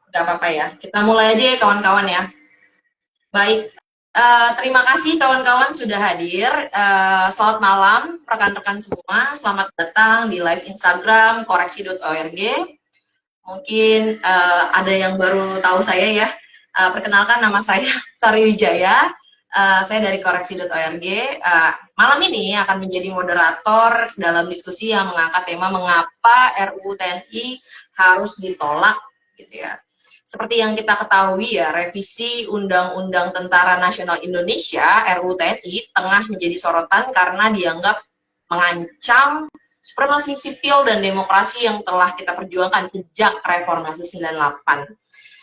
Nggak apa-apa ya. Kita mulai aja ya kawan-kawan ya. Baik, terima kasih kawan-kawan sudah hadir. Selamat malam rekan-rekan semua. Selamat datang di live Instagram koreksi.org. Mungkin ada yang baru tahu saya ya. Perkenalkan nama saya Sari Wijaya. Saya dari koreksi.org. Malam ini akan menjadi moderator dalam diskusi yang mengangkat tema mengapa RUU TNI harus ditolak gitu ya. Seperti yang kita ketahui ya, revisi Undang-Undang Tentara Nasional Indonesia (RUU TNI) tengah menjadi sorotan karena dianggap mengancam supremasi sipil dan demokrasi yang telah kita perjuangkan sejak reformasi 98.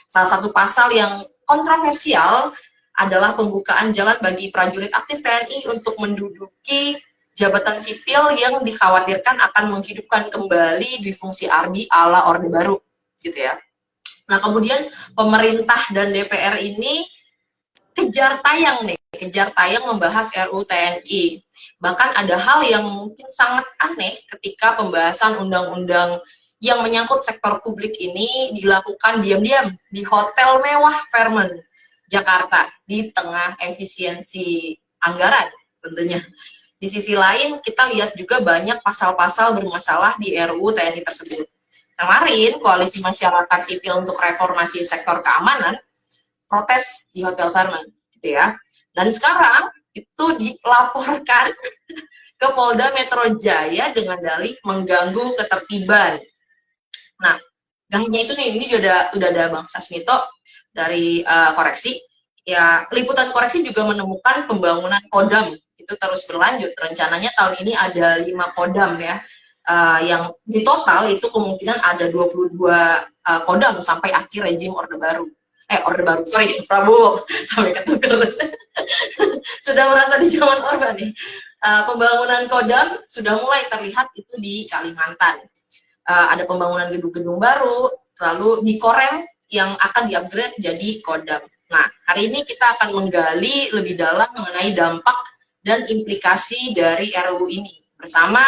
Salah satu pasal yang kontroversial adalah pembukaan jalan bagi prajurit aktif TNI untuk menduduki jabatan sipil yang dikhawatirkan akan menghidupkan kembali difungsi ARMY ala Orde Baru, gitu ya. Nah, kemudian pemerintah dan DPR ini kejar tayang membahas RUU TNI. Bahkan ada hal yang mungkin sangat aneh ketika pembahasan undang-undang yang menyangkut sektor publik ini dilakukan diam-diam di hotel mewah Fairmont, Jakarta, di tengah efisiensi anggaran tentunya. Di sisi lain, kita lihat juga banyak pasal-pasal bermasalah di RUU TNI tersebut. Kemarin, Koalisi Masyarakat Sipil untuk Reformasi Sektor Keamanan protes di Hotel Fairmont, gitu ya. Dan sekarang itu dilaporkan ke Polda Metro Jaya dengan dalih mengganggu ketertiban. Nah, gak hanya itu nih, ini udah ada Bang Sasmito dari Koreksi. Ya, liputan Koreksi juga menemukan pembangunan Kodam itu terus berlanjut. Rencananya tahun ini ada 5 Kodam ya. Yang di total itu kemungkinan ada 22 Kodam sampai akhir rezim Orde Baru. Prabowo sampai ketuker. Sudah merasa di zaman Orba nih. Pembangunan Kodam sudah mulai terlihat itu di Kalimantan. Ada pembangunan gedung-gedung baru, lalu di Korem yang akan di-upgrade jadi Kodam. Nah, hari ini kita akan menggali lebih dalam mengenai dampak dan implikasi dari RUU ini bersama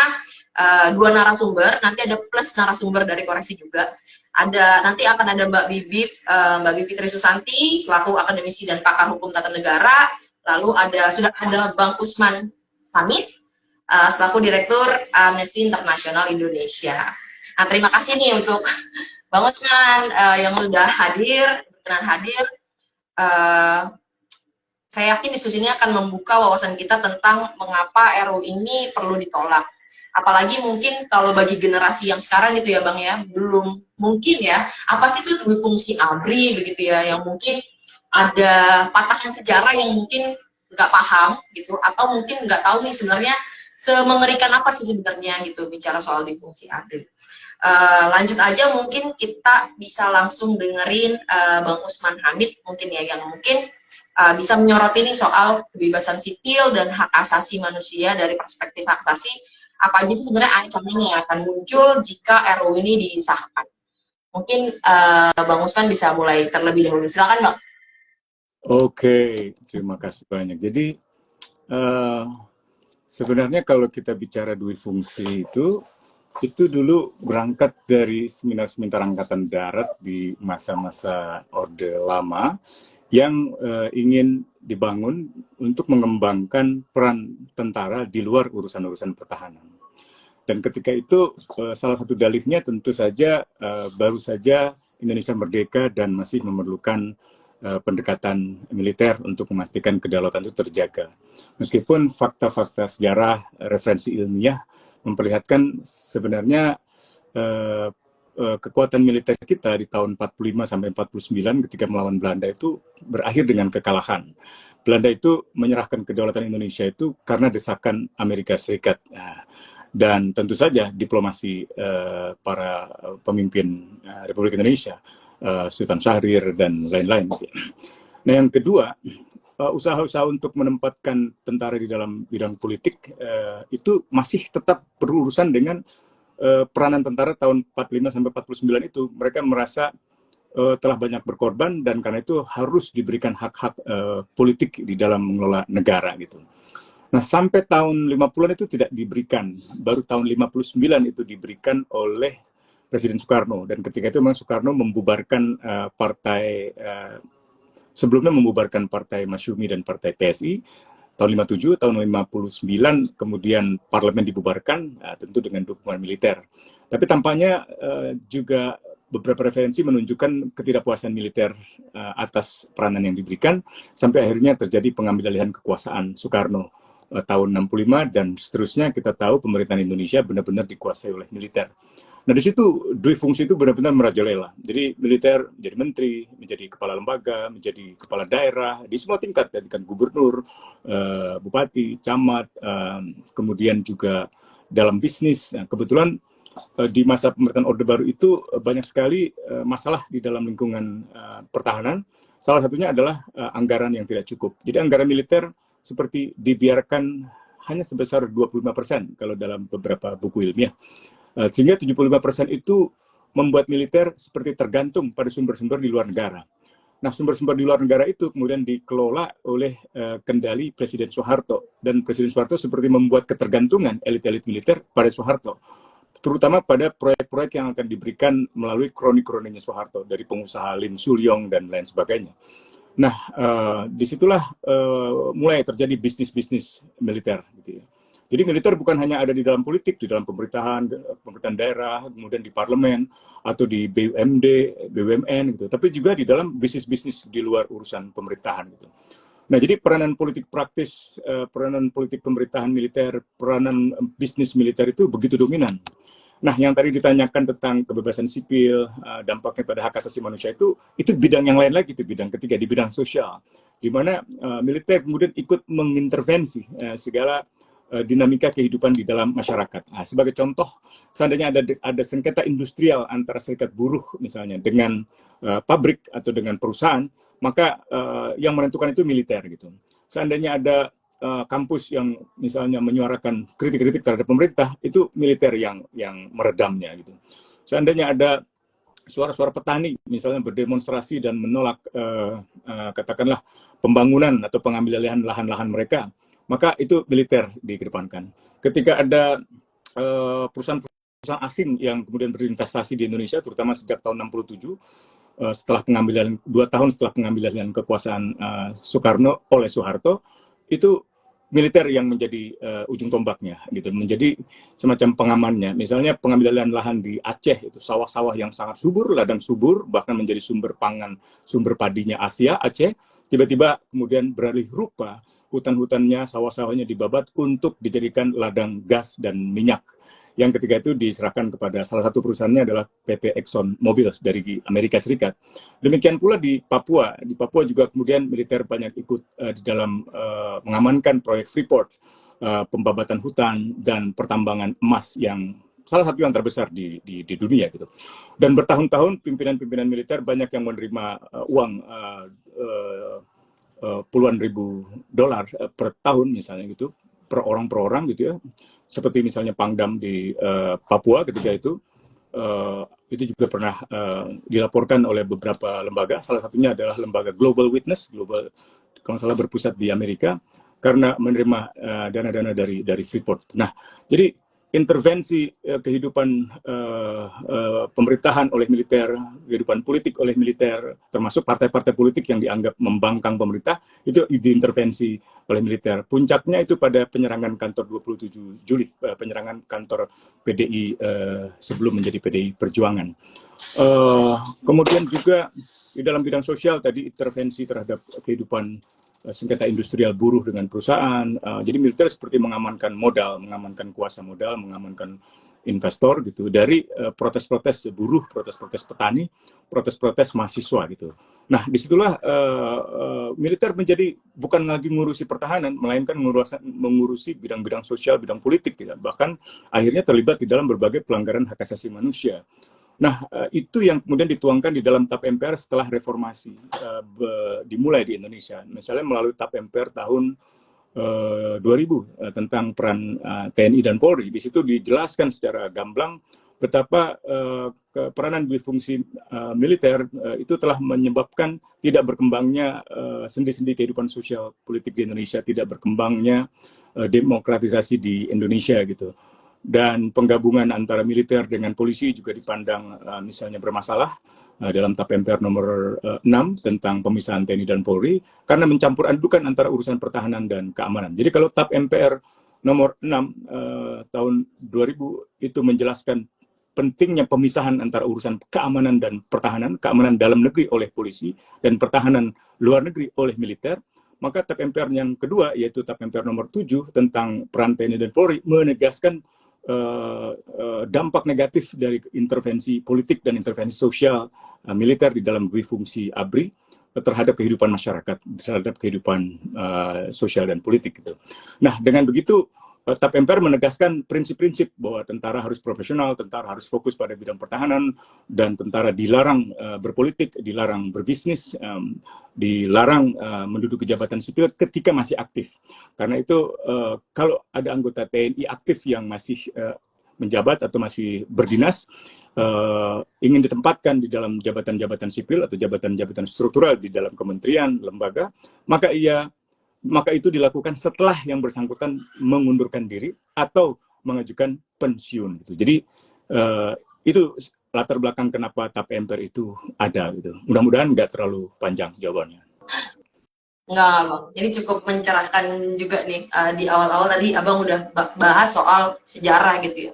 dua narasumber. Nanti ada plus narasumber dari Koreksi juga. Nanti akan ada Mbak Bivitri Susanti selaku akademisi dan pakar hukum tata negara. Lalu sudah ada Bang Usman Hamid selaku direktur Amnesty International Indonesia. Nah, terima kasih nih untuk Bang Usman yang sudah berkenan hadir. Saya yakin diskusi ini akan membuka wawasan kita tentang mengapa RUU ini perlu ditolak. Apalagi mungkin kalau bagi generasi yang sekarang gitu ya Bang ya, belum mungkin ya, apa sih itu fungsi ABRI begitu ya, yang mungkin ada patahan sejarah yang mungkin nggak paham gitu, atau mungkin nggak tahu nih sebenarnya semengerikan apa sih sebenarnya gitu bicara soal difungsi ABRI. Lanjut aja, mungkin kita bisa langsung dengerin Bang Usman Hamid mungkin ya, yang mungkin bisa menyoroti nih soal kebebasan sipil dan hak asasi manusia dari perspektif hak asasi. Apa aja sih sebenarnya ancaman yang akan muncul jika RUU ini disahkan? Mungkin Bang Usman bisa mulai terlebih dahulu. Silakan Bang. Oke, terima kasih banyak. Jadi sebenarnya kalau kita bicara dui fungsi itu dulu berangkat dari seminar-seminar Angkatan Darat di masa-masa Orde Lama yang ingin dibangun untuk mengembangkan peran tentara di luar urusan-urusan pertahanan. Dan ketika itu salah satu dalihnya tentu saja baru saja Indonesia merdeka dan masih memerlukan pendekatan militer untuk memastikan kedaulatan itu terjaga. Meskipun fakta-fakta sejarah, referensi ilmiah memperlihatkan sebenarnya kekuatan militer kita di tahun 45 sampai 49 ketika melawan Belanda itu berakhir dengan kekalahan. Belanda itu menyerahkan kedaulatan Indonesia itu karena desakan Amerika Serikat. Dan tentu saja diplomasi para pemimpin Republik Indonesia, Sultan Syahrir dan lain-lain. Nah, yang kedua, usaha-usaha untuk menempatkan tentara di dalam bidang politik itu masih tetap berurusan dengan peranan tentara tahun 45 sampai 49 itu. Mereka merasa telah banyak berkorban dan karena itu harus diberikan hak-hak politik di dalam mengelola negara gitu. Nah, sampai tahun 50-an itu tidak diberikan. Baru tahun 59 itu diberikan oleh Presiden Soekarno, dan ketika itu memang Soekarno membubarkan partai sebelumnya membubarkan Partai Masyumi dan Partai PSI tahun 57, tahun 59 kemudian parlemen dibubarkan, tentu dengan dukungan militer. Tapi tampaknya juga beberapa referensi menunjukkan ketidakpuasan militer atas peranan yang diberikan, sampai akhirnya terjadi pengambil alihan kekuasaan Soekarno tahun 65, dan seterusnya kita tahu pemerintahan Indonesia benar-benar dikuasai oleh militer. Nah, di situ dui fungsi itu benar-benar merajalela. Jadi militer menjadi menteri, menjadi kepala lembaga, menjadi kepala daerah di semua tingkat, dari tingkat gubernur, bupati, camat, kemudian juga dalam bisnis. Nah, kebetulan di masa pemerintahan Orde Baru itu banyak sekali masalah di dalam lingkungan pertahanan. Salah satunya adalah anggaran yang tidak cukup. Jadi anggaran militer seperti dibiarkan hanya sebesar 25% kalau dalam beberapa buku ilmiah. Sehingga 75% itu membuat militer seperti tergantung pada sumber-sumber di luar negara. Nah, sumber-sumber di luar negara itu kemudian dikelola oleh kendali Presiden Soeharto. Dan Presiden Soeharto seperti membuat ketergantungan elit-elit militer pada Soeharto, terutama pada proyek-proyek yang akan diberikan melalui kroni-kroninya Soeharto, dari pengusaha Lim Sulyong dan lain sebagainya. Nah, disitulah mulai terjadi bisnis-bisnis militer, gitu ya. Jadi militer bukan hanya ada di dalam politik, di dalam pemerintahan daerah, kemudian di parlemen, atau di BUMD, BUMN, gitu, tapi juga di dalam bisnis-bisnis di luar urusan pemerintahan, gitu. Nah, jadi peranan politik praktis, peranan politik pemerintahan militer, peranan bisnis militer itu begitu dominan. Nah, yang tadi ditanyakan tentang kebebasan sipil, dampaknya pada hak asasi manusia itu bidang yang lain lagi, itu bidang ketiga, di bidang sosial, di mana militer kemudian ikut mengintervensi segala dinamika kehidupan di dalam masyarakat. Nah, sebagai contoh, seandainya ada sengketa industrial antara serikat buruh misalnya dengan pabrik atau dengan perusahaan, maka yang menentukan itu militer, gitu. Seandainya ada kampus yang misalnya menyuarakan kritik-kritik terhadap pemerintah, itu militer yang meredamnya, gitu. Seandainya ada suara-suara petani misalnya berdemonstrasi dan menolak katakanlah pembangunan atau pengambilan lahan-lahan mereka, maka itu militer dikedepankan. Ketika ada perusahaan asing yang kemudian berinvestasi di Indonesia, terutama sejak tahun 67, setelah pengambilan 2 tahun setelah pengambilan kekuasaan Soekarno oleh Soeharto, itu militer yang menjadi ujung tombaknya, gitu, menjadi semacam pengamannya. Misalnya pengambilan lahan di Aceh, itu sawah-sawah yang sangat subur, ladang subur, bahkan menjadi sumber pangan, sumber padinya Asia, Aceh, tiba-tiba kemudian beralih rupa, hutan-hutannya, sawah-sawahnya dibabat untuk dijadikan ladang gas dan minyak. Yang ketiga itu diserahkan kepada salah satu perusahaannya adalah PT Exxon Mobil dari Amerika Serikat. Demikian pula di Papua. Di Papua juga kemudian militer banyak ikut di dalam mengamankan proyek Freeport, pembabatan hutan dan pertambangan emas yang salah satu yang terbesar di dunia, gitu. Dan bertahun-tahun pimpinan-pimpinan militer banyak yang menerima uang puluhan ribu dolar per tahun misalnya, gitu, per orang, gitu ya. Seperti misalnya Pangdam di Papua ketika itu juga pernah dilaporkan oleh beberapa lembaga, salah satunya adalah lembaga Global Witness, kalau salah berpusat di Amerika, karena menerima dana-dana dari Freeport. Nah, jadi intervensi kehidupan pemerintahan oleh militer, kehidupan politik oleh militer, termasuk partai-partai politik yang dianggap membangkang pemerintah, itu diintervensi oleh militer. Puncaknya itu pada penyerangan kantor 27 Juli, penyerangan kantor PDI sebelum menjadi PDI Perjuangan. Kemudian juga di dalam bidang sosial tadi intervensi terhadap kehidupan sengketa industrial buruh dengan perusahaan. Jadi militer seperti mengamankan modal, mengamankan kuasa modal, mengamankan investor, gitu, dari protes-protes buruh, protes-protes petani, protes-protes mahasiswa, gitu. Nah, disitulah militer menjadi bukan lagi mengurusi pertahanan, melainkan mengurusi bidang-bidang sosial, bidang politik, gitu. Bahkan akhirnya terlibat di dalam berbagai pelanggaran hak asasi manusia. Nah, itu yang kemudian dituangkan di dalam TAP MPR setelah reformasi dimulai di Indonesia. Misalnya melalui TAP MPR tahun 2000 tentang peran TNI dan Polri. Di situ dijelaskan secara gamblang betapa peranan dui fungsi militer itu telah menyebabkan tidak berkembangnya sendi-sendi kehidupan sosial politik di Indonesia, tidak berkembangnya demokratisasi di Indonesia, gitu. dan penggabungan antara militer dengan polisi juga dipandang misalnya bermasalah dalam TAP MPR nomor 6 tentang pemisahan TNI dan Polri karena mencampur adukan antara urusan pertahanan dan keamanan. Jadi kalau TAP MPR nomor 6 tahun 2000 itu menjelaskan pentingnya pemisahan antara urusan keamanan dan pertahanan, keamanan dalam negeri oleh polisi dan pertahanan luar negeri oleh militer, maka TAP MPR yang kedua yaitu TAP MPR nomor 7 tentang peran TNI dan Polri menegaskan dampak negatif dari intervensi politik dan intervensi sosial militer di dalam dui fungsi ABRI terhadap kehidupan masyarakat, terhadap kehidupan sosial dan politik gitu. Nah, dengan begitu TAP MPR menegaskan prinsip-prinsip bahwa tentara harus profesional, tentara harus fokus pada bidang pertahanan, dan tentara dilarang berpolitik, dilarang berbisnis, dilarang menduduki jabatan sipil ketika masih aktif. Karena itu kalau ada anggota TNI aktif yang masih menjabat atau masih berdinas, ingin ditempatkan di dalam jabatan-jabatan sipil atau jabatan-jabatan struktural di dalam kementerian, lembaga, maka itu dilakukan setelah yang bersangkutan mengundurkan diri atau mengajukan pensiun gitu. Jadi itu latar belakang kenapa TAP MPR itu ada gitu. Mudah-mudahan nggak terlalu panjang jawabannya. Enggak, Bang. Ini cukup mencerahkan juga nih. Di awal-awal tadi Abang udah bahas soal sejarah gitu ya.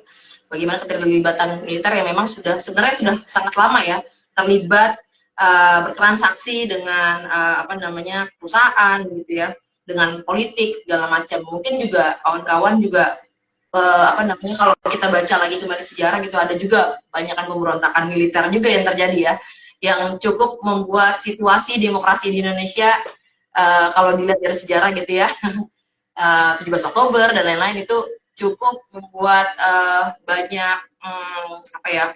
Bagaimana keterlibatan militer yang memang sebenarnya sudah sangat lama ya terlibat bertransaksi dengan perusahaan gitu ya, dengan politik segala macam. Mungkin juga kawan-kawan juga kalau kita baca lagi kembali sejarah gitu, ada juga banyakan pemberontakan militer juga yang terjadi ya, yang cukup membuat situasi demokrasi di Indonesia kalau dilihat dari sejarah gitu ya 17 Oktober dan lain-lain itu cukup membuat banyak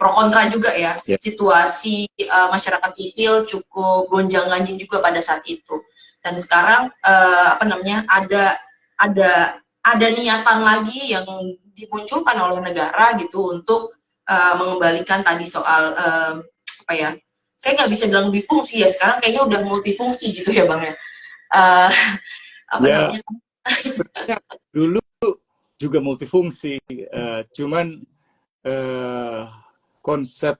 pro kontra juga ya. Situasi masyarakat sipil cukup gonjang-ganjing juga pada saat itu. Dan sekarang ada niatan lagi yang dimunculkan oleh negara gitu untuk mengembalikan tadi soal saya nggak bisa bilang difungsi ya, sekarang kayaknya udah multifungsi gitu ya Bang ya. Namanya? Dulu juga multifungsi, cuman konsep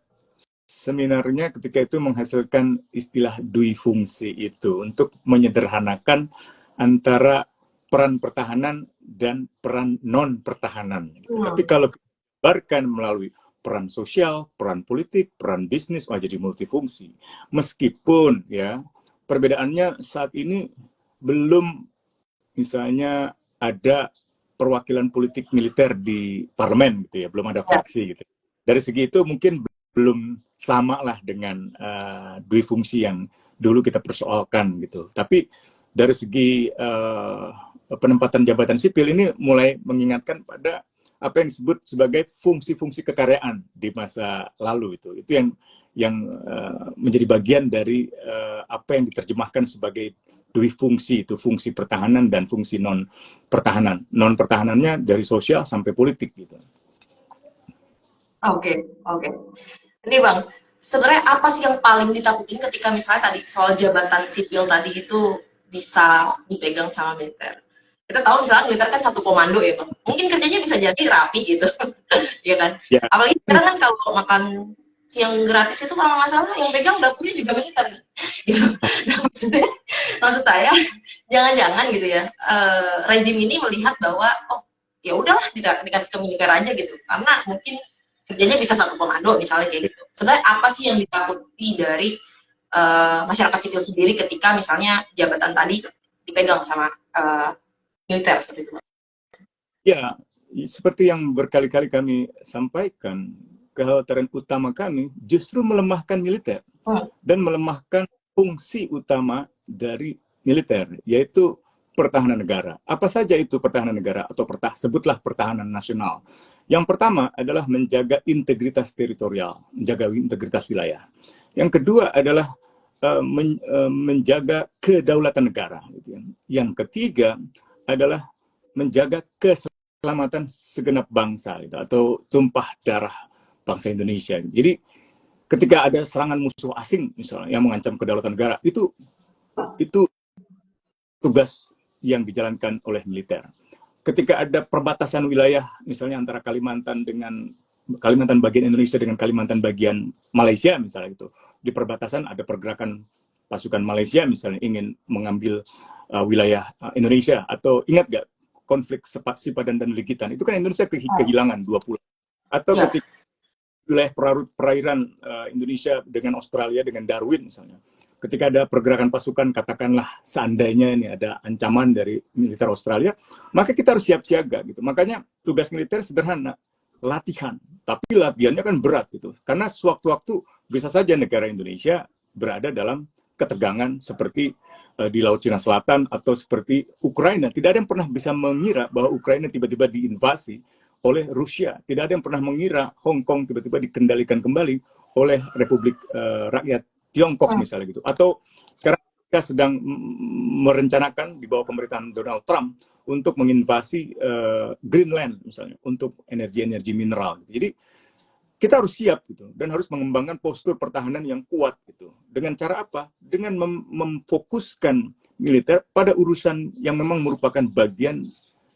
seminarnya ketika itu menghasilkan istilah dui fungsi itu untuk menyederhanakan antara peran pertahanan dan peran non pertahanan. Tapi kalau disebarkan melalui peran sosial, peran politik, peran bisnis, jadi multifungsi. Meskipun ya perbedaannya saat ini belum misalnya ada perwakilan politik militer di parlemen gitu ya, belum ada fraksi gitu. Dari segi itu mungkin belum sama lah dengan dui fungsi yang dulu kita persoalkan gitu. Tapi dari segi penempatan jabatan sipil ini mulai mengingatkan pada apa yang disebut sebagai fungsi-fungsi kekaryaan di masa lalu itu yang menjadi bagian dari apa yang diterjemahkan sebagai dui fungsi, itu fungsi pertahanan dan fungsi non pertahanan. Non pertahanannya dari sosial sampai politik gitu. Oke. Ini Bang, sebenarnya apa sih yang paling ditakutin ketika misalnya tadi soal jabatan sipil tadi itu bisa dipegang sama militer? Kita tahu misalnya militer kan satu komando ya Bang, mungkin kerjanya bisa jadi rapi gitu, ya kan? Ya. Apalagi sekarang kan kalau makan siang gratis itu kalau nggak salah yang pegang dapurnya juga militer, gitu. Nah, maksud saya jangan-jangan gitu ya, rezim ini melihat bahwa ya udahlah dikasih ke militer aja gitu, karena mungkin kerjanya bisa satu komando misalnya kayak gitu. Sebenarnya apa sih yang ditakuti dari masyarakat sipil sendiri ketika misalnya jabatan tadi dipegang sama militer seperti itu? Ya, seperti yang berkali-kali kami sampaikan, kekhawatiran utama kami justru melemahkan militer dan melemahkan fungsi utama dari militer, yaitu pertahanan negara. Apa saja itu pertahanan negara atau sebutlah pertahanan nasional. Yang pertama adalah menjaga integritas teritorial, menjaga integritas wilayah. Yang kedua adalah menjaga kedaulatan negara. Yang ketiga adalah menjaga keselamatan segenap bangsa atau tumpah darah bangsa Indonesia. Jadi ketika ada serangan musuh asing misalnya yang mengancam kedaulatan negara, itu tugas yang dijalankan oleh militer. ketika ada perbatasan wilayah, misalnya antara Kalimantan bagian Indonesia dengan Kalimantan bagian Malaysia misalnya gitu. Di perbatasan ada pergerakan pasukan Malaysia misalnya ingin mengambil wilayah Indonesia, atau ingat gak konflik Sipadan dan Ligitan, itu kan Indonesia kehilangan 20. Atau ketika wilayah perairan Indonesia dengan Australia, dengan Darwin misalnya, ketika ada pergerakan pasukan, katakanlah seandainya ini ada ancaman dari militer Australia, maka kita harus siap siaga gitu. Makanya tugas militer sederhana, latihan, tapi latihannya kan berat gitu, karena sewaktu-waktu bisa saja negara Indonesia berada dalam ketegangan seperti di Laut Cina Selatan atau seperti Ukraina. Tidak ada yang pernah bisa mengira bahwa Ukraina tiba-tiba diinvasi oleh Rusia. Tidak ada yang pernah mengira Hong Kong tiba-tiba dikendalikan kembali oleh Republik Rakyat Tiongkok misalnya gitu. Atau sekarang kita sedang merencanakan di bawah pemerintahan Donald Trump untuk menginvasi Greenland misalnya untuk energi-energi mineral. Jadi kita harus siap gitu, dan harus mengembangkan postur pertahanan yang kuat gitu. Dengan cara apa? Dengan memfokuskan militer pada urusan yang memang merupakan bagian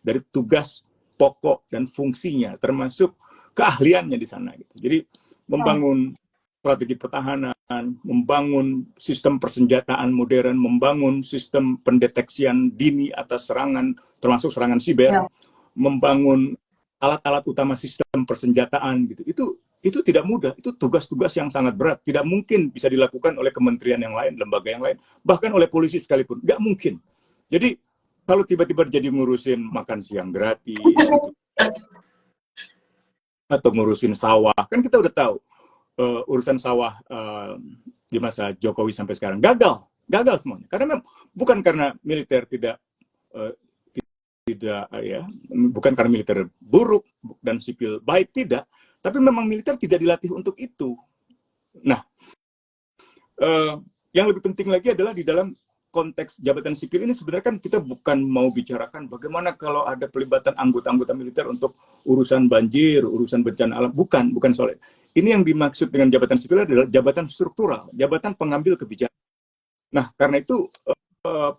dari tugas pokok dan fungsinya, termasuk keahliannya di sana gitu. Jadi membangun strategi pertahanan, membangun sistem persenjataan modern, membangun sistem pendeteksian dini atas serangan, termasuk serangan siber, membangun alat-alat utama sistem persenjataan gitu. Itu tidak mudah, itu tugas-tugas yang sangat berat. Tidak mungkin bisa dilakukan oleh kementerian yang lain, lembaga yang lain, bahkan oleh polisi sekalipun. Nggak mungkin. Jadi kalau tiba-tiba jadi ngurusin makan siang gratis, gitu, atau ngurusin sawah, kan kita udah tahu urusan sawah di masa Jokowi sampai sekarang gagal semuanya. Karena bukan karena militer bukan karena militer buruk dan sipil baik, tidak, tapi memang militer tidak dilatih untuk itu. Nah, yang lebih penting lagi adalah di dalam konteks jabatan sipil ini sebenarnya kan kita bukan mau bicarakan bagaimana kalau ada pelibatan anggota-anggota militer untuk urusan banjir, urusan bencana alam, bukan soal itu. Ini yang dimaksud dengan jabatan sipil adalah jabatan struktural, jabatan pengambil kebijakan. Nah, karena itu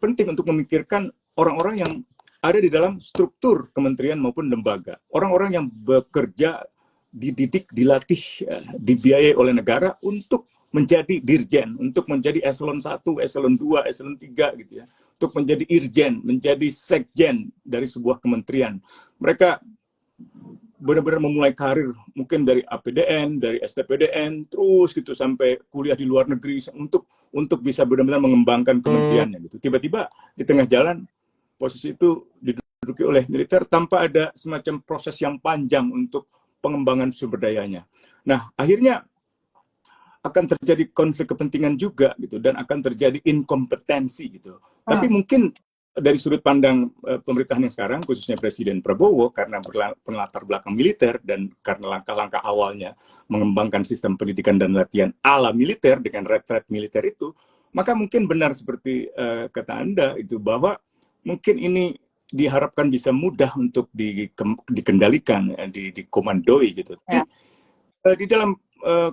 penting untuk memikirkan orang-orang yang ada di dalam struktur kementerian maupun lembaga. Orang-orang yang bekerja, dididik, dilatih, dibiayai oleh negara untuk menjadi dirjen, untuk menjadi eselon 1, eselon 2, eselon 3 gitu ya. Untuk menjadi irjen, menjadi sekjen dari sebuah kementerian. Mereka benar-benar memulai karir mungkin dari APDN, dari STPDN, terus gitu sampai kuliah di luar negeri untuk bisa benar-benar mengembangkan kementeriannya gitu. Tiba-tiba di tengah jalan posisi itu diduduki oleh militer tanpa ada semacam proses yang panjang untuk pengembangan sumber dayanya. Nah, akhirnya akan terjadi konflik kepentingan juga gitu, dan akan terjadi inkompetensi gitu. Tapi mungkin dari sudut pandang pemerintahan yang sekarang, khususnya Presiden Prabowo, karena berlatar belakang militer dan karena langkah-langkah awalnya mengembangkan sistem pendidikan dan latihan ala militer dengan retret militer itu, maka mungkin benar seperti kata Anda itu, bahwa mungkin ini diharapkan bisa mudah untuk dikendalikan, dikomandoi gitu. Tapi di dalam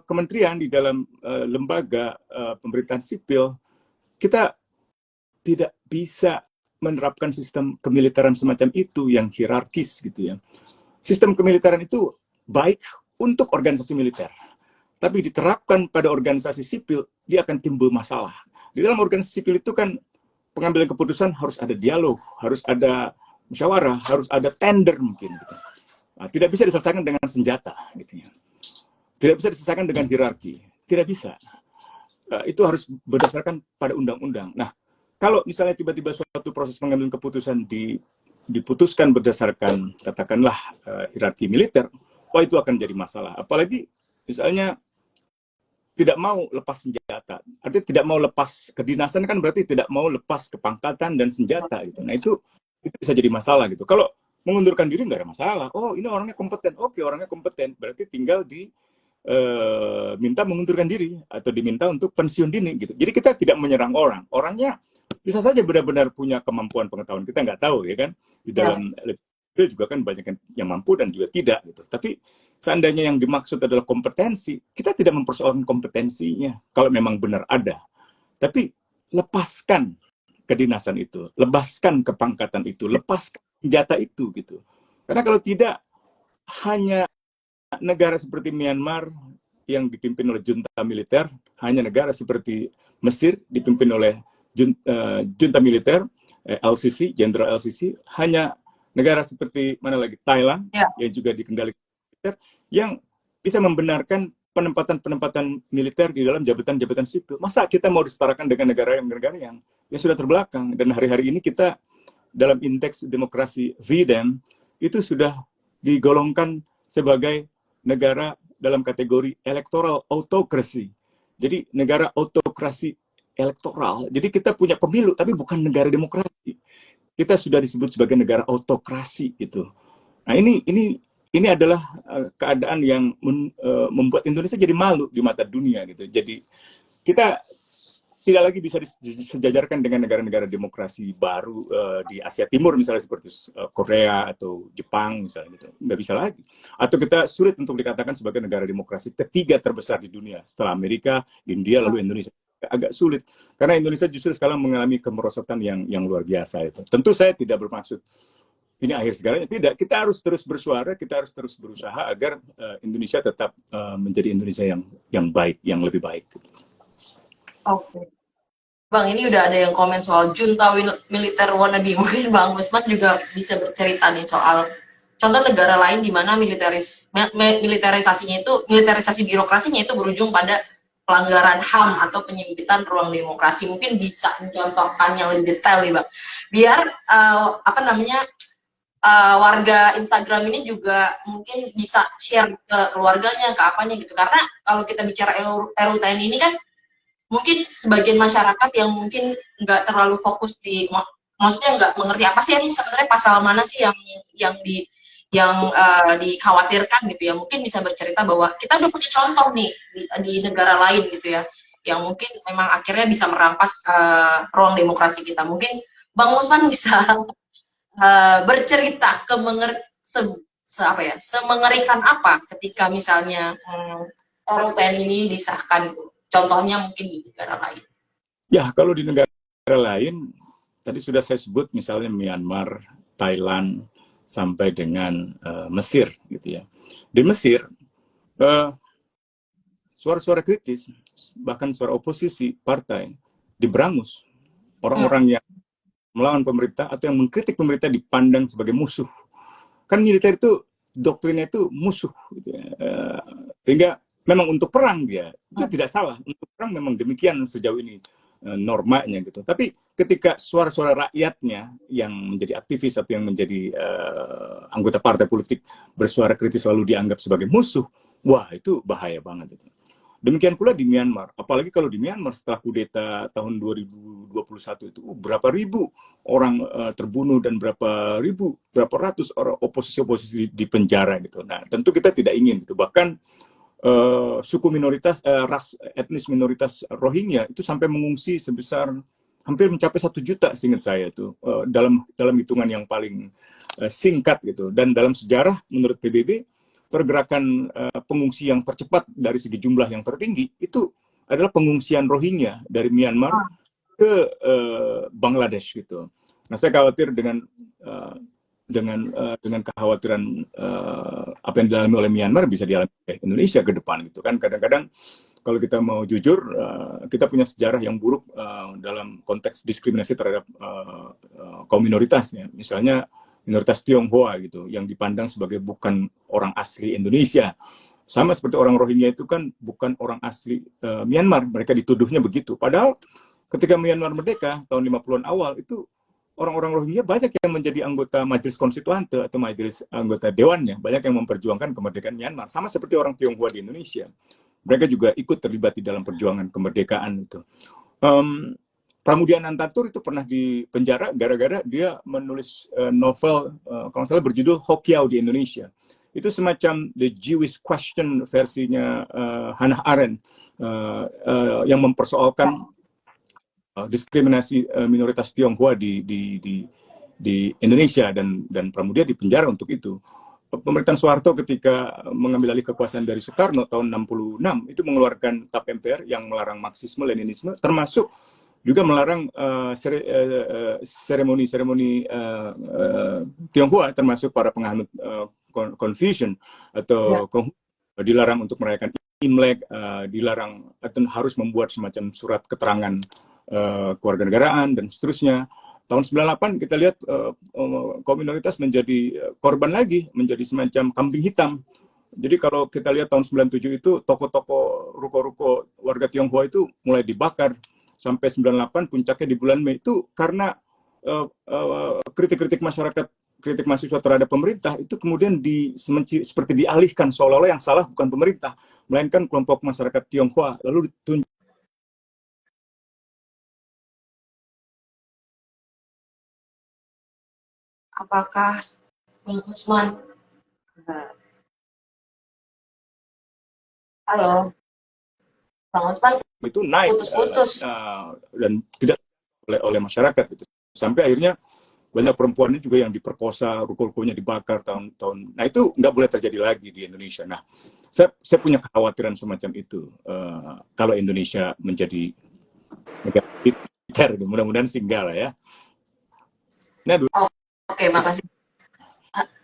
kementerian, di dalam lembaga pemerintahan sipil, kita tidak bisa menerapkan sistem kemiliteran semacam itu yang hierarkis gitu ya. Sistem kemiliteran itu baik untuk organisasi militer, tapi diterapkan pada organisasi sipil, dia akan timbul masalah. Di dalam organisasi sipil itu kan pengambilan keputusan harus ada dialog, harus ada musyawarah, harus ada tender mungkin gitu. Nah, tidak bisa diselesaikan dengan senjata gitu ya. Tidak bisa diselesaikan dengan hierarki, tidak bisa. Itu harus berdasarkan pada undang-undang. Nah, kalau misalnya tiba-tiba suatu proses pengambilan keputusan diputuskan berdasarkan katakanlah hierarki militer, itu akan jadi masalah. Apalagi misalnya tidak mau lepas senjata, artinya tidak mau lepas kedinasan, kan berarti tidak mau lepas kepangkatan dan senjata gitu. Nah itu bisa jadi masalah gitu. Kalau mengundurkan diri nggak ada masalah. Oh, ini orangnya kompeten. Oke, orangnya kompeten, berarti tinggal minta mengundurkan diri atau diminta untuk pensiun dini gitu. Jadi kita tidak menyerang orang. Orangnya bisa saja benar-benar punya kemampuan pengetahuan, kita nggak tahu ya kan. Di dalam juga kan banyak yang mampu dan juga tidak gitu. Tapi seandainya yang dimaksud adalah kompetensi, kita tidak mempersoalkan kompetensinya kalau memang benar ada. Tapi lepaskan kedinasan itu, lepaskan kepangkatan itu, lepaskan senjata itu gitu. Karena kalau tidak, hanya negara seperti Myanmar yang dipimpin oleh junta militer, hanya negara seperti Mesir dipimpin oleh junta militer, LCC, Jenderal LCC, hanya negara seperti mana lagi, Thailand, Ya. yang juga dikendalikan militer, yang bisa membenarkan penempatan militer di dalam jabatan-jabatan sipil. Masa kita mau disetarakan dengan negara yang sudah terbelakang? Dan hari-hari ini kita dalam indeks demokrasi VDEM itu sudah digolongkan sebagai negara dalam kategori electoral autocracy. Jadi negara autokrasi elektoral. Jadi kita punya pemilu tapi bukan negara demokrasi. Kita sudah disebut sebagai negara autokrasi gitu. Nah, ini adalah keadaan yang membuat Indonesia jadi malu di mata dunia gitu. Jadi kita tidak lagi bisa disejajarkan dengan negara-negara demokrasi baru di Asia Timur, misalnya seperti Korea atau Jepang misalnya gitu. Nggak bisa lagi. Atau kita sulit untuk dikatakan sebagai negara demokrasi ketiga terbesar di dunia setelah Amerika, India, lalu Indonesia. Agak sulit karena Indonesia justru sekarang mengalami kemerosotan yang luar biasa itu. Tentu saya tidak bermaksud ini akhir segalanya, tidak. Kita harus terus bersuara, kita harus terus berusaha agar Indonesia tetap menjadi Indonesia yang baik, yang lebih baik. Oke. Bang, ini udah ada yang komen soal junta militer wannabe. Mungkin Bang Usman juga bisa bercerita nih soal contoh negara lain di mana militerisasi birokrasinya itu berujung pada pelanggaran HAM atau penyempitan ruang demokrasi. Mungkin bisa mencontohkan yang lebih detail nih, Bang. Biar warga Instagram ini juga mungkin bisa share ke keluarganya, ke apanya gitu. Karena kalau kita bicara RUTN ini kan mungkin sebagian masyarakat yang mungkin nggak terlalu fokus maksudnya nggak mengerti apa sih ini sebenarnya pasal mana sih yang dikhawatirkan gitu ya, mungkin bisa bercerita bahwa kita udah punya contoh nih di negara lain gitu ya, yang mungkin memang akhirnya bisa merampas ruang demokrasi kita. Mungkin Bang Usman bisa bercerita semengerikan apa ketika misalnya RUTN ini disahkan gitu. Contohnya mungkin di negara lain. Ya, kalau di negara lain, tadi sudah saya sebut misalnya Myanmar, Thailand, sampai dengan Mesir, gitu ya. Di Mesir, suara-suara kritis, bahkan suara oposisi partai, diberangus. Orang-orang yang melawan pemerintah atau yang mengkritik pemerintah dipandang sebagai musuh. Kan militer itu, doktrinnya itu musuh. Gitu ya. Sehingga memang untuk perang dia itu tidak salah, untuk perang memang demikian sejauh ini normanya gitu. Tapi ketika suara-suara rakyatnya yang menjadi aktivis atau yang menjadi anggota partai politik bersuara kritis lalu dianggap sebagai musuh, wah itu bahaya banget itu. Demikian pula di Myanmar, apalagi kalau di Myanmar setelah kudeta tahun 2021 itu berapa ribu orang terbunuh dan berapa ratus orang oposisi di penjara gitu. Nah tentu kita tidak ingin gitu. Bahkan suku minoritas, ras etnis minoritas Rohingya itu sampai mengungsi sebesar hampir mencapai 1 juta seingat saya itu dalam hitungan yang paling singkat gitu. Dan dalam sejarah menurut PBB pergerakan pengungsi yang tercepat dari segi jumlah yang tertinggi itu adalah pengungsian Rohingya dari Myanmar ke Bangladesh gitu. Nah saya khawatir dengan kekhawatiran apa yang dialami oleh Myanmar bisa dialami oleh Indonesia ke depan gitu kan. Kadang-kadang kalau kita mau jujur kita punya sejarah yang buruk dalam konteks diskriminasi terhadap kaum minoritas ya. Misalnya minoritas Tionghoa gitu yang dipandang sebagai bukan orang asli Indonesia. Sama seperti orang Rohingya itu kan bukan orang asli Myanmar, mereka dituduhnya begitu. Padahal ketika Myanmar merdeka tahun 50-an awal itu orang-orang Rohingya banyak yang menjadi anggota majelis konstituante atau majelis anggota dewannya, banyak yang memperjuangkan kemerdekaan Myanmar, sama seperti orang Tionghoa di Indonesia. Mereka juga ikut terlibat di dalam perjuangan kemerdekaan itu. Pramudia Anantatur itu pernah dipenjara gara-gara dia menulis novel, kalau salah berjudul Hokiau di Indonesia. Itu semacam The Jewish Question versinya Hannah Arendt yang mempersoalkan diskriminasi minoritas Tionghoa di Indonesia dan Pramudia dipenjara untuk itu. Pemerintahan Soeharto ketika mengambil alih kekuasaan dari Soekarno tahun 66 itu mengeluarkan TAP MPR yang melarang Marxisme Leninisme termasuk juga melarang seremoni-seremoni Tionghoa, termasuk para penganut Confucian atau dilarang untuk merayakan Imlek, dilarang atau harus membuat semacam surat keterangan kewarganegaraan dan seterusnya. Tahun 98 kita lihat kaum minoritas menjadi korban lagi, menjadi semacam kambing hitam. Jadi kalau kita lihat tahun 97 itu toko-toko, ruko-ruko warga Tionghoa itu mulai dibakar. Sampai 98 puncaknya di bulan Mei itu karena kritik-kritik masyarakat, kritik mahasiswa terhadap pemerintah itu kemudian seperti dialihkan, seolah-olah yang salah bukan pemerintah, melainkan kelompok masyarakat Tionghoa. Lalu ditunjuk. Apakah Bang Usman? Halo, Bang Usman Itu naik putus-putus. Dan tidak oleh masyarakat itu. Sampai akhirnya banyak perempuan ini juga yang diperkosa, ruko-rukonya dibakar tahun-tahun. Nah itu nggak boleh terjadi lagi di Indonesia. Nah, saya punya kekhawatiran semacam itu kalau Indonesia menjadi negara militer. Mudah-mudahan singgah lah ya. Nah, Oke, makasih.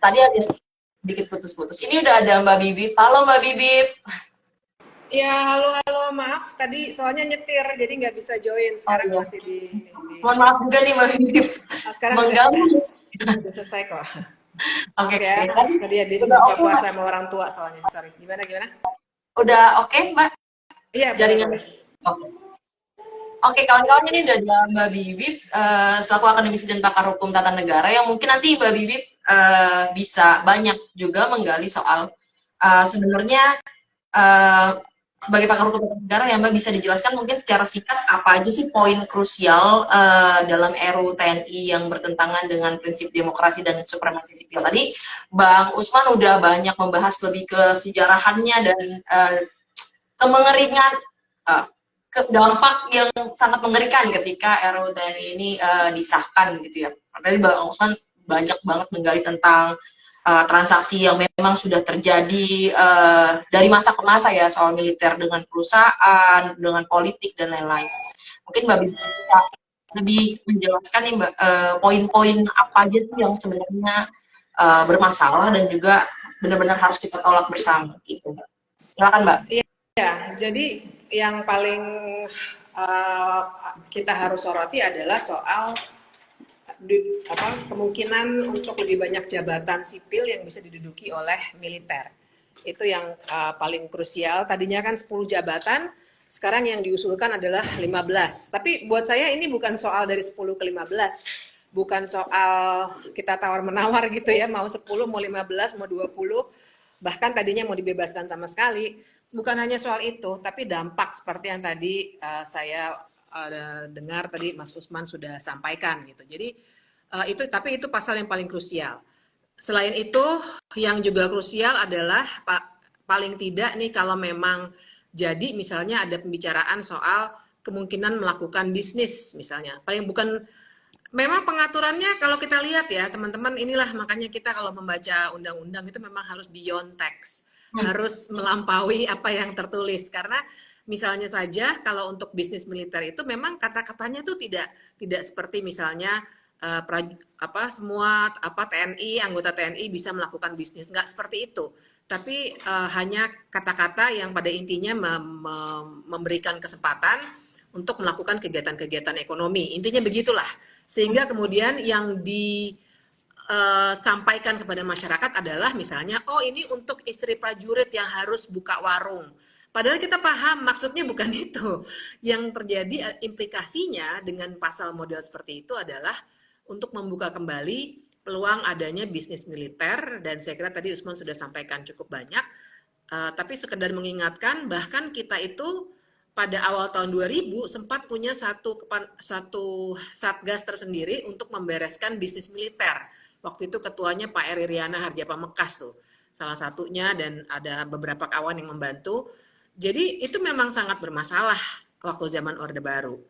Tadi ada sedikit putus-putus. Ini udah ada Mbak Bibip. Halo Mbak Bibip. Ya, halo, maaf. Tadi soalnya nyetir, jadi nggak bisa join. Sekarang masih di... Mohon maaf juga nih Mbak Bibip. Sekarang mengganggu. Udah selesai kok. Oke. Ya, tadi habis buka puasa sama orang tua soalnya. Sorry. Gimana? Udah oke, Mbak? Iya, jaringan. Oke, kawan-kawan, ini udah ada Mbak Bibip selaku akademisi dan pakar hukum tata negara yang mungkin nanti Mbak Bibip bisa banyak juga menggali soal sebenarnya sebagai pakar hukum tata negara ya Mbak, bisa dijelaskan mungkin secara singkat apa aja sih poin krusial dalam RUU TNI yang bertentangan dengan prinsip demokrasi dan supremasi sipil. Tadi Bang Usman udah banyak membahas lebih ke sejarahannya dan kemengeringan dampak yang sangat mengerikan ketika RUU TNI ini disahkan gitu ya. Tadi Bang Usman banyak banget menggali tentang transaksi yang memang sudah terjadi dari masa ke masa ya, soal militer dengan perusahaan, dengan politik dan lain-lain. Mungkin Mbak bisa lebih menjelaskan nih Mbak, poin-poin apa aja sih yang sebenarnya bermasalah dan juga benar-benar harus kita tolak bersama gitu. Silakan Mbak. Ya, jadi yang paling kita harus soroti adalah soal kemungkinan untuk lebih banyak jabatan sipil yang bisa diduduki oleh militer. Itu yang paling krusial. Tadinya kan 10 jabatan, sekarang yang diusulkan adalah 15. Tapi buat saya ini bukan soal dari 10 ke 15. Bukan soal kita tawar-menawar gitu ya, mau 10, mau 15, mau 20, bahkan tadinya mau dibebaskan sama sekali. Bukan hanya soal itu, tapi dampak seperti yang tadi saya dengar tadi Mas Usman sudah sampaikan gitu. Jadi tapi itu pasal yang paling krusial. Selain itu, yang juga krusial adalah paling tidak nih kalau memang jadi misalnya ada pembicaraan soal kemungkinan melakukan bisnis misalnya. Memang pengaturannya kalau kita lihat ya teman-teman, inilah makanya kita kalau membaca undang-undang itu memang harus beyond text, harus melampaui apa yang tertulis, karena misalnya saja kalau untuk bisnis militer itu memang kata-katanya tuh tidak seperti misalnya semua TNI, anggota TNI bisa melakukan bisnis, nggak seperti itu, tapi hanya kata-kata yang pada intinya memberikan kesempatan untuk melakukan kegiatan-kegiatan ekonomi, intinya begitulah, sehingga kemudian yang disampaikan kepada masyarakat adalah misalnya, oh ini untuk istri prajurit yang harus buka warung. Padahal kita paham maksudnya bukan itu. Yang terjadi implikasinya dengan pasal model seperti itu adalah untuk membuka kembali peluang adanya bisnis militer, dan saya kira tadi Usman sudah sampaikan cukup banyak. Tapi sekedar mengingatkan, bahkan kita itu pada awal tahun 2000 sempat punya satu satgas tersendiri untuk membereskan bisnis militer. Waktu itu ketuanya Pak Riana Harjapamekas tuh salah satunya, dan ada beberapa kawan yang membantu. Jadi itu memang sangat bermasalah waktu zaman Orde Baru.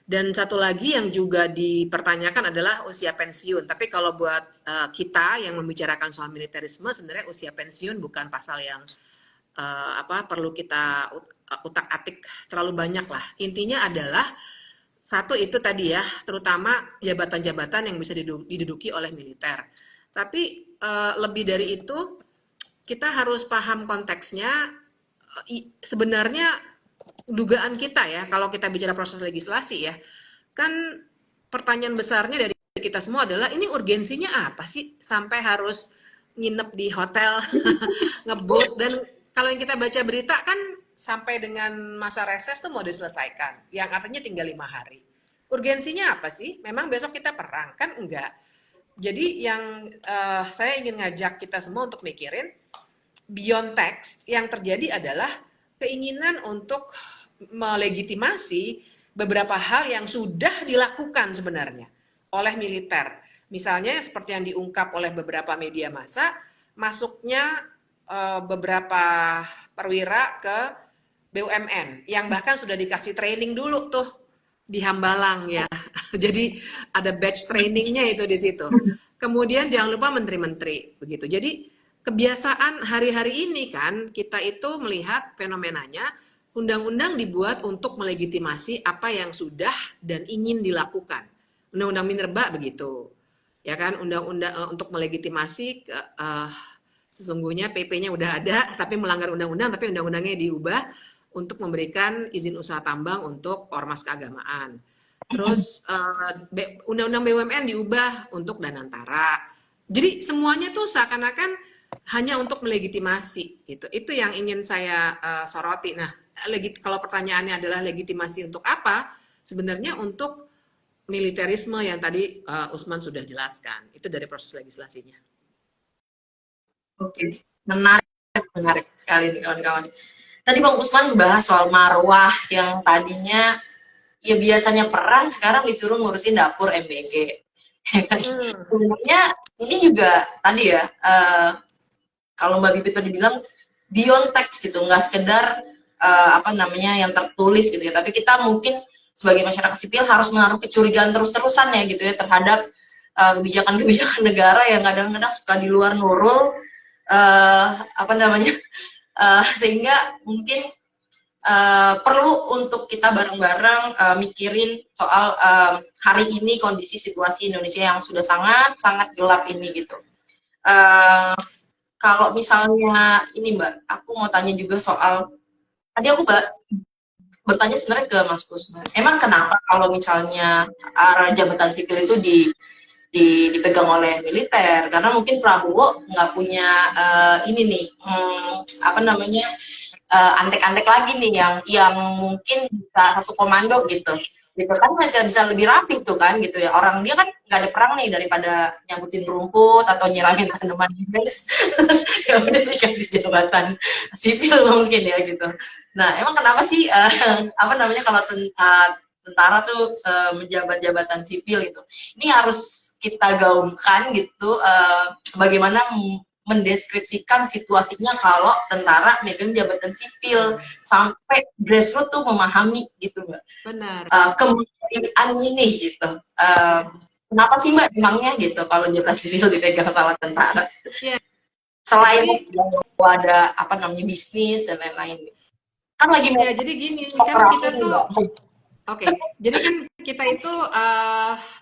Dan satu lagi yang juga dipertanyakan adalah usia pensiun. Tapi kalau buat kita yang membicarakan soal militerisme, sebenarnya usia pensiun bukan pasal yang perlu kita utak-atik terlalu banyak lah. Intinya adalah Satu itu tadi ya, terutama jabatan-jabatan yang bisa diduduki oleh militer. Tapi lebih dari itu, kita harus paham konteksnya. Sebenarnya dugaan kita ya, kalau kita bicara proses legislasi ya, kan pertanyaan besarnya dari kita semua adalah ini urgensinya apa sih sampai harus nginep di hotel, ngebut, dan kalau yang kita baca berita kan sampai dengan masa reses tuh mau diselesaikan, yang artinya tinggal 5 hari. Urgensinya apa sih? Memang besok kita perang? Kan enggak. Jadi yang saya ingin ngajak kita semua untuk mikirin, beyond text, yang terjadi adalah keinginan untuk melegitimasi beberapa hal yang sudah dilakukan sebenarnya oleh militer. Misalnya seperti yang diungkap oleh beberapa media massa, masuknya beberapa perwira ke BUMN yang bahkan sudah dikasih training dulu tuh di Hambalang ya. Jadi ada batch trainingnya itu di situ. Kemudian jangan lupa menteri-menteri begitu. Jadi kebiasaan hari-hari ini kan kita itu melihat fenomenanya undang-undang dibuat untuk melegitimasi apa yang sudah dan ingin dilakukan. Undang-undang Minerba begitu. Ya kan, undang-undang untuk melegitimasi sesungguhnya PP-nya udah ada tapi melanggar undang-undang, tapi undang-undangnya diubah untuk memberikan izin usaha tambang untuk ormas keagamaan. Terus undang-undang BUMN diubah untuk Danantara. Jadi semuanya tuh seakan-akan hanya untuk melegitimasi gitu. Itu yang ingin saya soroti. Nah, kalau pertanyaannya adalah legitimasi untuk apa? Sebenarnya untuk militerisme yang tadi Usman sudah jelaskan. Itu dari proses legislasinya. Oke, menarik sekali nih kawan-kawan. Tadi Bang Usman membahas soal marwah yang tadinya ya biasanya perang, sekarang disuruh ngurusin dapur MBG. Sebenarnya ini juga tadi ya, kalau Mbak Bibit tadi bilang beyond text gitu, nggak sekedar apa namanya yang tertulis gitu ya, tapi kita mungkin sebagai masyarakat sipil harus menaruh kecurigaan terus-terusan ya gitu ya terhadap kebijakan-kebijakan negara yang kadang-kadang suka di luar nurul, apa namanya, sehingga mungkin perlu untuk kita bareng-bareng mikirin soal hari ini kondisi situasi Indonesia yang sudah sangat gelap ini gitu. Kalau misalnya ini Mbak, aku mau tanya juga soal, tadi aku bertanya sebenarnya ke Mas Usman, emang kenapa kalau misalnya jabatan sipil itu dipegang oleh militer? Karena mungkin Prabowo nggak punya ini nih, apa namanya, antek-antek lagi nih yang mungkin bisa satu komando gitu kan bisa lebih rapi tuh kan gitu ya, orang dia kan nggak ada perang nih daripada nyabutin rumput atau nyirangin tanaman hias. Ya udah dikasih jabatan sipil mungkin ya gitu. Nah emang kenapa sih apa namanya kalau tentara tuh menjabat jabatan sipil itu ini harus kita gaungkan gitu, bagaimana mendeskripsikan situasinya kalau tentara megang jabatan sipil sampai grassroots tuh memahami gitu Mbak. Benar. Kemudian ini gitu. Kenapa sih Mbak emangnya gitu kalau jabatan sipil dipegang sama tentara? Ya. Selain ada apa namanya bisnis dan lain-lain. Kan lagi ya, jadi gini kan kita tuh jadi kan kita itu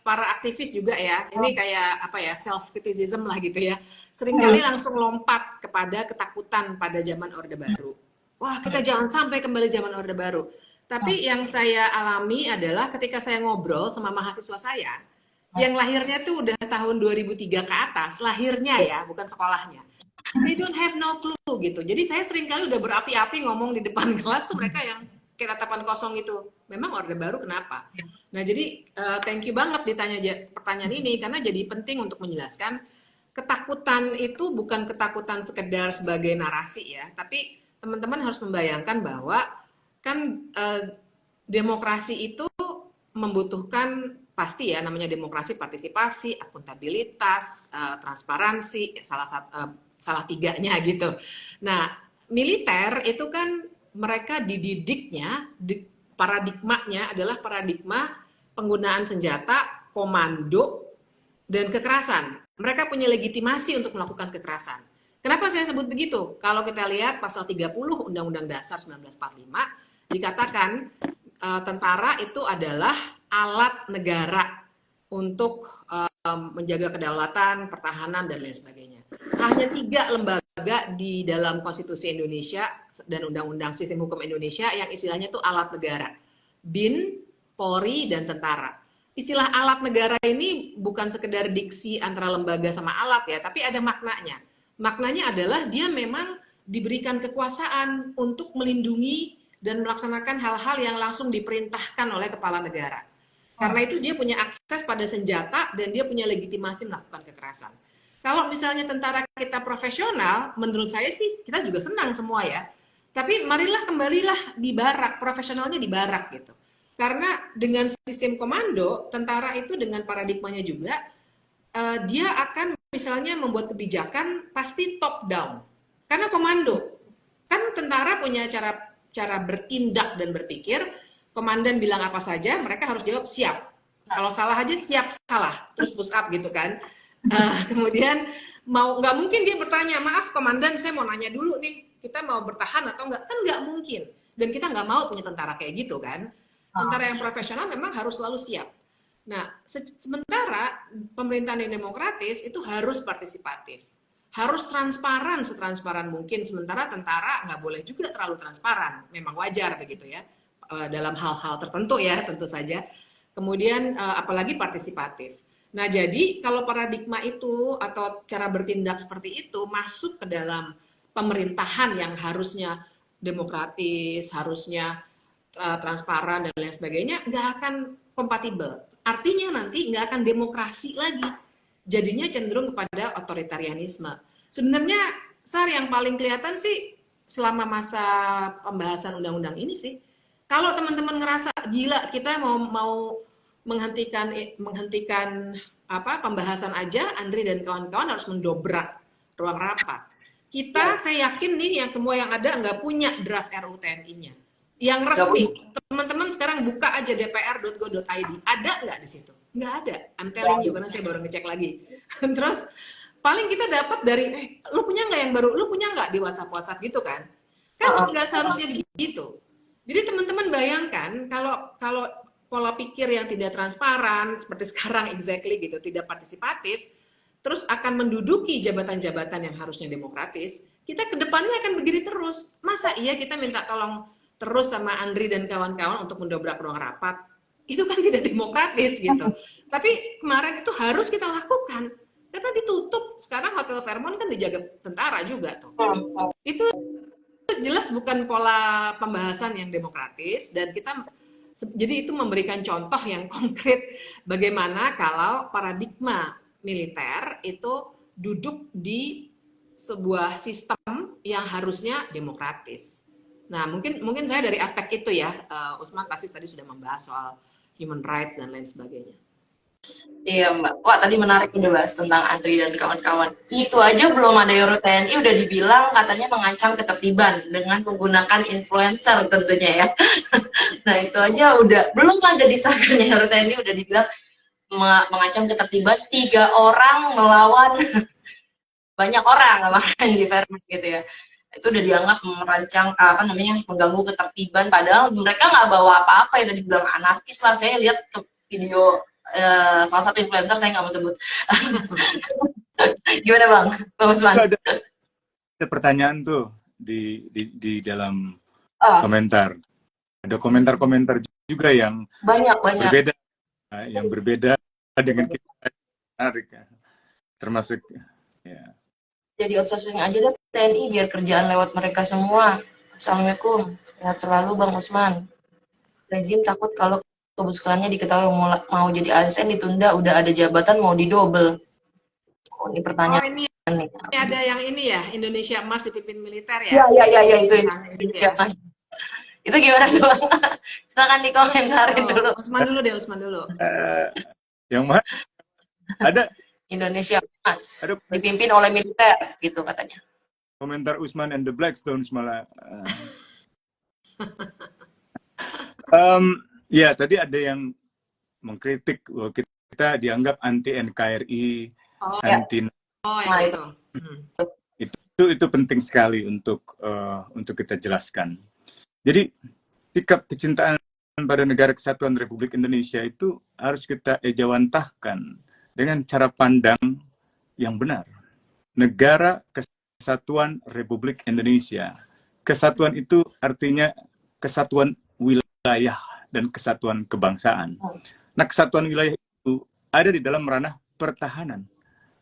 para aktivis juga ya, ini kayak apa ya, self criticism lah gitu ya, seringkali langsung lompat kepada ketakutan pada zaman Orde Baru. Wah, kita jangan sampai kembali zaman Orde Baru. Tapi yang saya alami adalah ketika saya ngobrol sama mahasiswa saya yang lahirnya tuh udah tahun 2003 ke atas, lahirnya ya, bukan sekolahnya. They don't have no clue gitu. Jadi saya seringkali udah berapi-api ngomong di depan kelas tuh mereka yang kayak tatapan kosong itu. Memang Orde Baru kenapa? Nah, jadi thank you banget ditanya pertanyaan ini karena jadi penting untuk menjelaskan ketakutan itu bukan ketakutan sekedar sebagai narasi ya, tapi teman-teman harus membayangkan bahwa kan demokrasi itu membutuhkan pasti ya, namanya demokrasi, partisipasi, akuntabilitas, transparansi, salah tiganya gitu. Nah, militer itu kan mereka dididiknya, paradigmanya adalah paradigma penggunaan senjata, komando, dan kekerasan. Mereka punya legitimasi untuk melakukan kekerasan. Kenapa saya sebut begitu? Kalau kita lihat pasal 30 Undang-Undang Dasar 1945, dikatakan tentara itu adalah alat negara untuk menjaga kedaulatan, pertahanan, dan lain sebagainya. Hanya 3 lembaga di dalam Konstitusi Indonesia dan Undang-Undang Sistem Hukum Indonesia yang istilahnya itu alat negara. BIN, Polri, dan tentara. Istilah alat negara ini bukan sekedar diksi antara lembaga sama alat ya, tapi ada maknanya. Maknanya adalah dia memang diberikan kekuasaan untuk melindungi dan melaksanakan hal-hal yang langsung diperintahkan oleh kepala negara. Karena itu dia punya akses pada senjata dan dia punya legitimasi melakukan kekerasan. Kalau misalnya tentara kita profesional, menurut saya sih kita juga senang semua ya. Tapi marilah kembalilah di barak, profesionalnya di barak gitu. Karena dengan sistem komando, tentara itu dengan paradigmanya juga, dia akan misalnya membuat kebijakan pasti top down. Karena komando, kan tentara punya cara bertindak dan berpikir. Komandan bilang apa saja, mereka harus jawab siap. Kalau salah aja siap salah, terus push up gitu kan. Kemudian nggak mungkin dia bertanya, maaf komandan saya mau nanya dulu nih, kita mau bertahan atau enggak? Kan nggak mungkin. Dan kita nggak mau punya tentara kayak gitu kan. Tentara yang profesional memang harus selalu siap. Nah, sementara pemerintahan yang demokratis itu harus partisipatif. Harus transparan, setransparan mungkin. Sementara tentara nggak boleh juga terlalu transparan. Memang wajar begitu ya. Dalam hal-hal tertentu ya tentu saja. Kemudian apalagi partisipatif. Nah jadi kalau paradigma itu atau cara bertindak seperti itu masuk ke dalam pemerintahan yang harusnya demokratis, harusnya transparan dan lain sebagainya, nggak akan kompatibel. Artinya nanti nggak akan demokrasi lagi. Jadinya cenderung kepada otoritarianisme. Sebenarnya Sar yang paling kelihatan sih selama masa pembahasan undang-undang ini sih. Kalau teman-teman ngerasa gila kita mau menghentikan pembahasan aja, Andri dan kawan-kawan harus mendobrak ruang rapat. Saya yakin nih yang semua yang ada nggak punya draft RUU TNI-nya. Yang resmi, teman-teman sekarang buka aja dpr.go.id, ada nggak di situ? Nggak ada. I'm telling you karena saya baru ngecek lagi. Terus paling kita dapat dari lu punya nggak yang baru? Lu punya nggak di WhatsApp gitu kan? Kan nggak seharusnya begitu. Jadi teman-teman bayangkan kalau pola pikir yang tidak transparan seperti sekarang exactly gitu, tidak partisipatif, terus akan menduduki jabatan-jabatan yang harusnya demokratis, kita kedepannya akan begini terus. Masa iya kita minta tolong terus sama Andri dan kawan-kawan untuk mendobrak ruang rapat? Itu kan tidak demokratis gitu. Tapi kemarin itu harus kita lakukan karena ditutup. Sekarang Hotel Fairmont kan dijaga tentara juga tuh. Itu jelas bukan pola pembahasan yang demokratis dan jadi itu memberikan contoh yang konkret bagaimana kalau paradigma militer itu duduk di sebuah sistem yang harusnya demokratis. Nah, mungkin saya dari aspek itu ya, Usman pasti tadi sudah membahas soal human rights dan lain sebagainya. Iya Mbak, wah tadi menarik udah bahas tentang Andri dan kawan-kawan. Itu aja belum ada RUU TNI udah dibilang katanya mengancam ketertiban dengan menggunakan influencer tentunya ya. Nah itu aja udah belum ada disahkannya RUU TNI udah dibilang mengancam ketertiban 3 orang melawan banyak orang makanya di Fairmont gitu ya. Itu udah dianggap merancang mengganggu ketertiban padahal mereka nggak bawa apa-apa ya tadi bilang anarkis lah. Saya lihat video salah satu influencer saya nggak mau sebut. Gimana Bang Usman? Ada pertanyaan tuh di dalam komentar. Ada komentar-komentar juga yang banyak berbeda dengan kita, termasuk ya. Jadi outsourcing aja deh TNI biar kerjaan lewat mereka semua. Assalamualaikum, sehat selalu Bang Usman. Rezim takut kalau kebusukannya diketahui mau jadi ASN ditunda, udah ada jabatan mau didobel. Oh, ini pertanyaan. Ini ada yang ini ya, Indonesia Emas dipimpin militer ya? Iya itu Indonesia Emas. Itu gimana tuh Bang? Silakan dikomentarin dulu. Usman dulu. Yang mana? Ada Indonesia Emas dipimpin oleh militer gitu katanya. Komentar Usman and the Blackstones malah. Ya, tadi ada yang mengkritik bahwa kita dianggap anti NKRI, anti. Itu penting sekali untuk kita jelaskan. Jadi sikap kecintaan pada Negara Kesatuan Republik Indonesia itu harus kita ejawantahkan dengan cara pandang yang benar. Negara Kesatuan Republik Indonesia. Kesatuan itu artinya kesatuan wilayah dan kesatuan kebangsaan. Nah, kesatuan wilayah itu ada di dalam ranah pertahanan.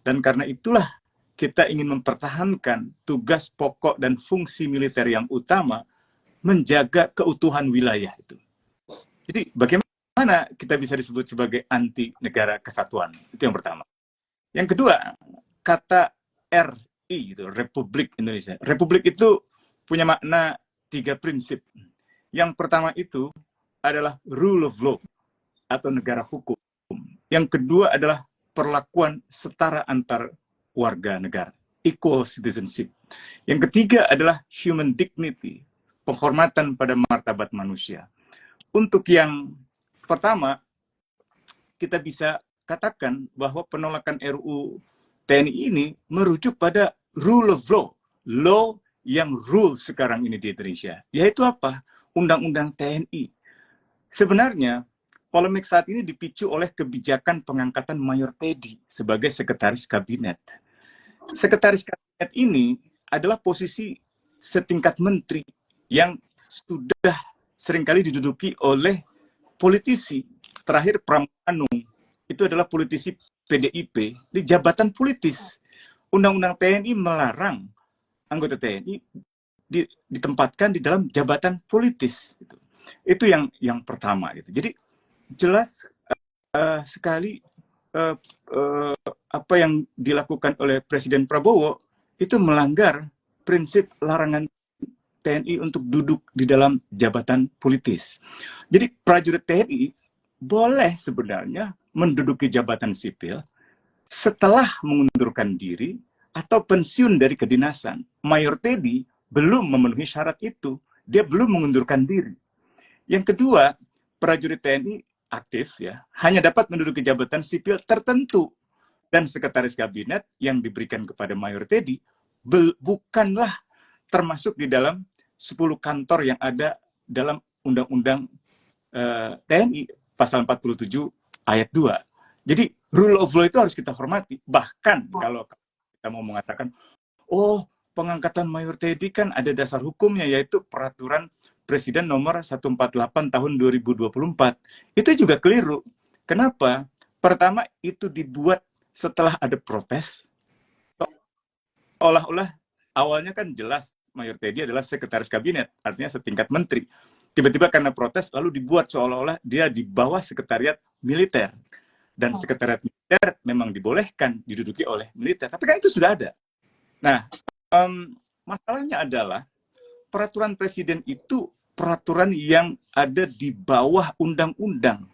Dan karena itulah kita ingin mempertahankan tugas pokok dan fungsi militer yang utama, menjaga keutuhan wilayah itu. Jadi bagaimana kita bisa disebut sebagai anti negara kesatuan? Itu yang pertama. Yang kedua, kata RI, itu Republik Indonesia. Republik itu punya makna 3 prinsip. Yang pertama itu adalah rule of law atau negara hukum. Yang kedua adalah perlakuan setara antar warga negara, equal citizenship. Yang ketiga adalah human dignity, penghormatan pada martabat manusia. Untuk yang pertama, kita bisa katakan bahwa penolakan RUU TNI ini merujuk pada rule of law, law yang rule sekarang ini di Indonesia, yaitu apa? Undang-undang TNI. Sebenarnya, polemik saat ini dipicu oleh kebijakan pengangkatan Mayor Teddy sebagai sekretaris kabinet. Sekretaris kabinet ini adalah posisi setingkat menteri yang sudah seringkali diduduki oleh politisi. Terakhir Pramono itu adalah politisi PDIP di jabatan politis. Undang-undang TNI melarang anggota TNI ditempatkan di dalam jabatan politis. Itu yang pertama. Jadi jelas sekali apa yang dilakukan oleh Presiden Prabowo itu melanggar prinsip larangan TNI untuk duduk di dalam jabatan politis. Jadi prajurit TNI boleh sebenarnya menduduki jabatan sipil setelah mengundurkan diri atau pensiun dari kedinasan. Mayor Teddy belum memenuhi syarat itu. Dia belum mengundurkan diri. Yang kedua, prajurit TNI aktif ya hanya dapat menduduki jabatan sipil tertentu, dan sekretaris kabinet yang diberikan kepada Mayor Teddy bukanlah termasuk di dalam 10 kantor yang ada dalam Undang-Undang TNI pasal 47 ayat 2. Jadi rule of law itu harus kita hormati. Bahkan kalau kita mau mengatakan, oh pengangkatan Mayor Teddy kan ada dasar hukumnya, yaitu peraturan Presiden nomor 148 tahun 2024. Itu juga keliru. Kenapa? Pertama, itu dibuat setelah ada protes. Olah-olah awalnya kan jelas Mayor Teddy adalah sekretaris kabinet, artinya setingkat menteri. Tiba-tiba karena protes lalu dibuat seolah-olah dia di bawah sekretariat militer. Dan sekretariat militer memang dibolehkan diduduki oleh militer. Tapi kan itu sudah ada. Nah, masalahnya adalah peraturan presiden itu peraturan yang ada di bawah undang-undang.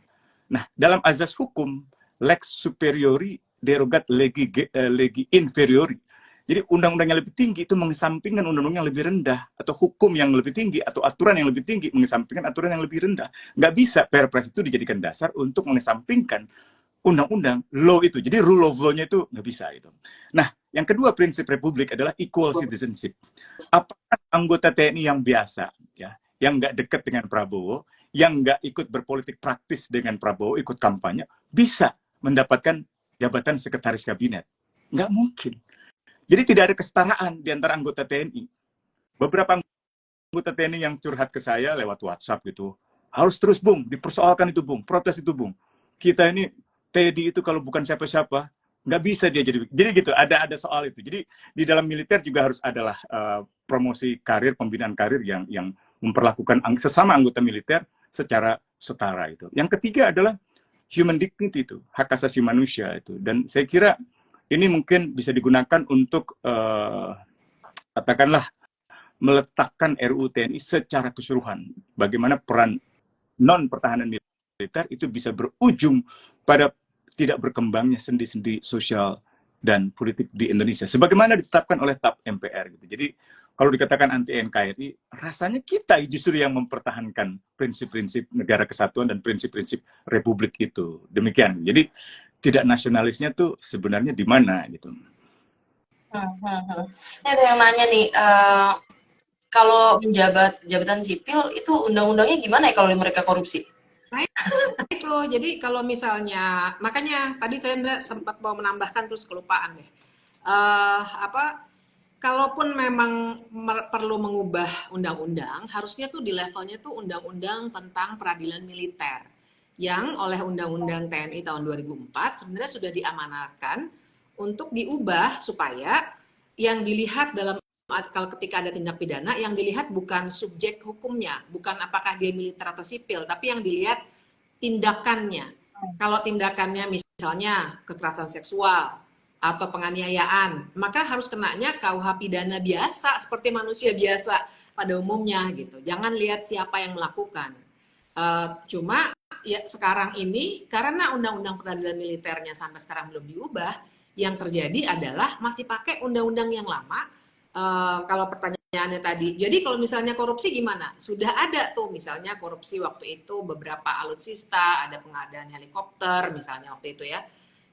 Nah, dalam azas hukum, lex superiori derogat legi inferiori. Jadi undang-undang yang lebih tinggi itu mengesampingkan undang-undang yang lebih rendah, atau hukum yang lebih tinggi, atau aturan yang lebih tinggi mengesampingkan aturan yang lebih rendah. Nggak bisa Perpres itu dijadikan dasar untuk mengesampingkan undang-undang law itu. Jadi rule of law-nya itu nggak bisa itu. Nah, yang kedua prinsip republik adalah equal citizenship. Apakah anggota TNI yang biasa, ya, yang nggak dekat dengan Prabowo, yang nggak ikut berpolitik praktis dengan Prabowo, ikut kampanye, bisa mendapatkan jabatan sekretaris kabinet? Nggak mungkin. Jadi tidak ada kesetaraan di antara anggota TNI. Beberapa anggota TNI yang curhat ke saya lewat WhatsApp gitu, harus terus Bung, dipersoalkan itu Bung, protes itu Bung. Kita ini TNI itu kalau bukan siapa-siapa, nggak bisa dia jadi gitu, ada soal itu. Jadi di dalam militer juga harus adalah promosi karir, pembinaan karir yang memperlakukan sesama anggota militer secara setara itu. Yang ketiga adalah human dignity itu, hak asasi manusia itu. Dan saya kira ini mungkin bisa digunakan untuk katakanlah meletakkan RUU TNI secara keseluruhan. Bagaimana peran non pertahanan militer itu bisa berujung pada tidak berkembangnya sendi-sendi sosial dan politik di Indonesia, sebagaimana ditetapkan oleh TAP MPR gitu. Jadi kalau dikatakan anti NKRI, rasanya kita justru yang mempertahankan prinsip-prinsip negara kesatuan dan prinsip-prinsip republik itu. Demikian. Jadi tidak nasionalisnya tuh sebenarnya di mana gitu. Ini ada yang nanya nih, kalau menjabat jabatan sipil itu undang-undangnya gimana ya kalau mereka korupsi? Nah, itu jadi kalau misalnya makanya tadi saya sempat mau menambahkan terus kelupaan deh. Apa kalaupun memang perlu mengubah undang-undang, harusnya tuh di levelnya tuh undang-undang tentang peradilan militer yang oleh Undang-Undang TNI tahun 2004 sebenarnya sudah diamanatkan untuk diubah supaya yang dilihat dalam kalau ketika ada tindak pidana yang dilihat bukan subjek hukumnya, bukan apakah dia militer atau sipil, tapi yang dilihat tindakannya. Kalau tindakannya misalnya kekerasan seksual atau penganiayaan, maka harus kenanya KUH pidana biasa seperti manusia biasa pada umumnya gitu. Jangan lihat siapa yang melakukan. Cuma ya sekarang ini karena undang-undang peradilan militernya sampai sekarang belum diubah, yang terjadi adalah masih pakai undang-undang yang lama. Kalau pertanyaannya tadi, jadi kalau misalnya korupsi gimana? Sudah ada tuh misalnya korupsi waktu itu beberapa alutsista, ada pengadaan helikopter misalnya waktu itu ya.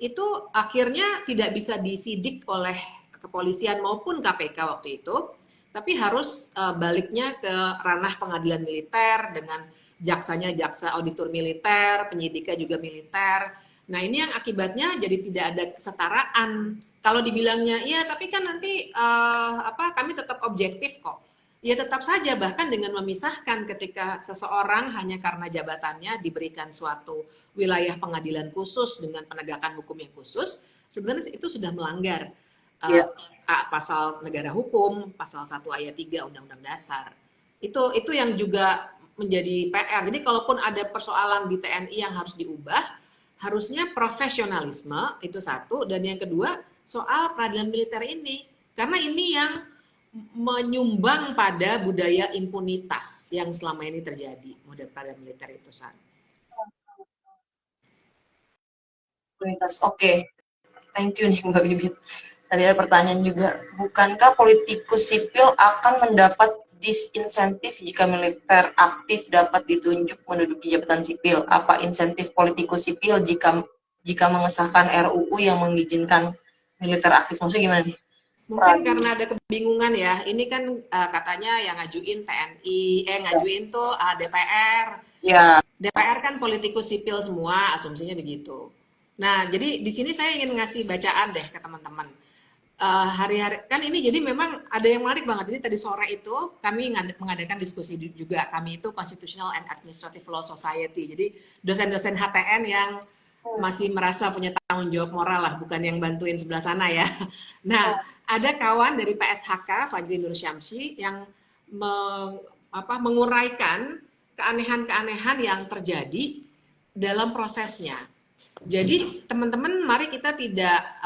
Itu akhirnya tidak bisa disidik oleh kepolisian maupun KPK waktu itu, tapi harus baliknya ke ranah pengadilan militer dengan jaksanya jaksa auditor militer, penyidiknya juga militer. Nah ini yang akibatnya jadi tidak ada kesetaraan. Kalau dibilangnya iya, tapi kan nanti kami tetap objektif kok. Ya tetap saja bahkan dengan memisahkan ketika seseorang hanya karena jabatannya diberikan suatu wilayah pengadilan khusus dengan penegakan hukum yang khusus, sebenarnya itu sudah melanggar pasal negara hukum, pasal 1 ayat 3 Undang-Undang Dasar. Itu yang juga menjadi PR. Jadi kalaupun ada persoalan di TNI yang harus diubah, harusnya profesionalisme itu satu, dan yang kedua soal peradilan militer ini, karena ini yang menyumbang pada budaya impunitas yang selama ini terjadi model peradilan militer itu satu. Oke, thank you nih Mbak Bibit. Tadi ada pertanyaan juga, bukankah politikus sipil akan mendapat disinsentif jika militer aktif dapat ditunjuk menduduki jabatan sipil? Apa insentif politikus sipil jika mengesahkan RUU yang mengizinkan militer aktif? Maksudnya gimana nih? Mungkin karena ada kebingungan ya. Ini kan katanya yang ngajuin TNI, ngajuin tuh DPR. Ya. DPR kan politikus sipil semua, asumsinya begitu. Nah, jadi di sini saya ingin ngasih bacaan deh ke teman-teman. Hari-hari kan ini jadi memang ada yang menarik banget. Jadi tadi sore itu kami mengadakan diskusi juga. Kami itu Constitutional and Administrative Law Society. Jadi dosen-dosen HTN yang masih merasa punya tanggung jawab moral lah, bukan yang bantuin sebelah sana ya. Nah, ada kawan dari PSHK, Fajri Nur Syamsi, yang menguraikan keanehan-keanehan yang terjadi dalam prosesnya. Jadi teman-teman, mari kita tidak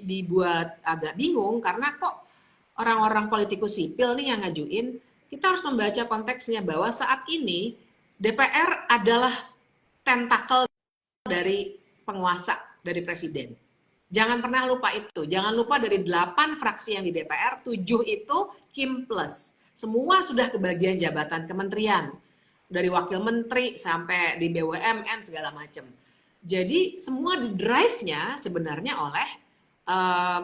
dibuat agak bingung karena kok orang-orang politikus sipil nih yang ngajuin. Kita harus membaca konteksnya bahwa saat ini DPR adalah tentakel dari penguasa, dari presiden. Jangan pernah lupa itu. Jangan lupa dari 8 fraksi yang di DPR, 7 itu Kim Plus. Semua sudah kebagian jabatan kementerian. Dari wakil menteri sampai di BUMN segala macam. Jadi semua di drive-nya sebenarnya oleh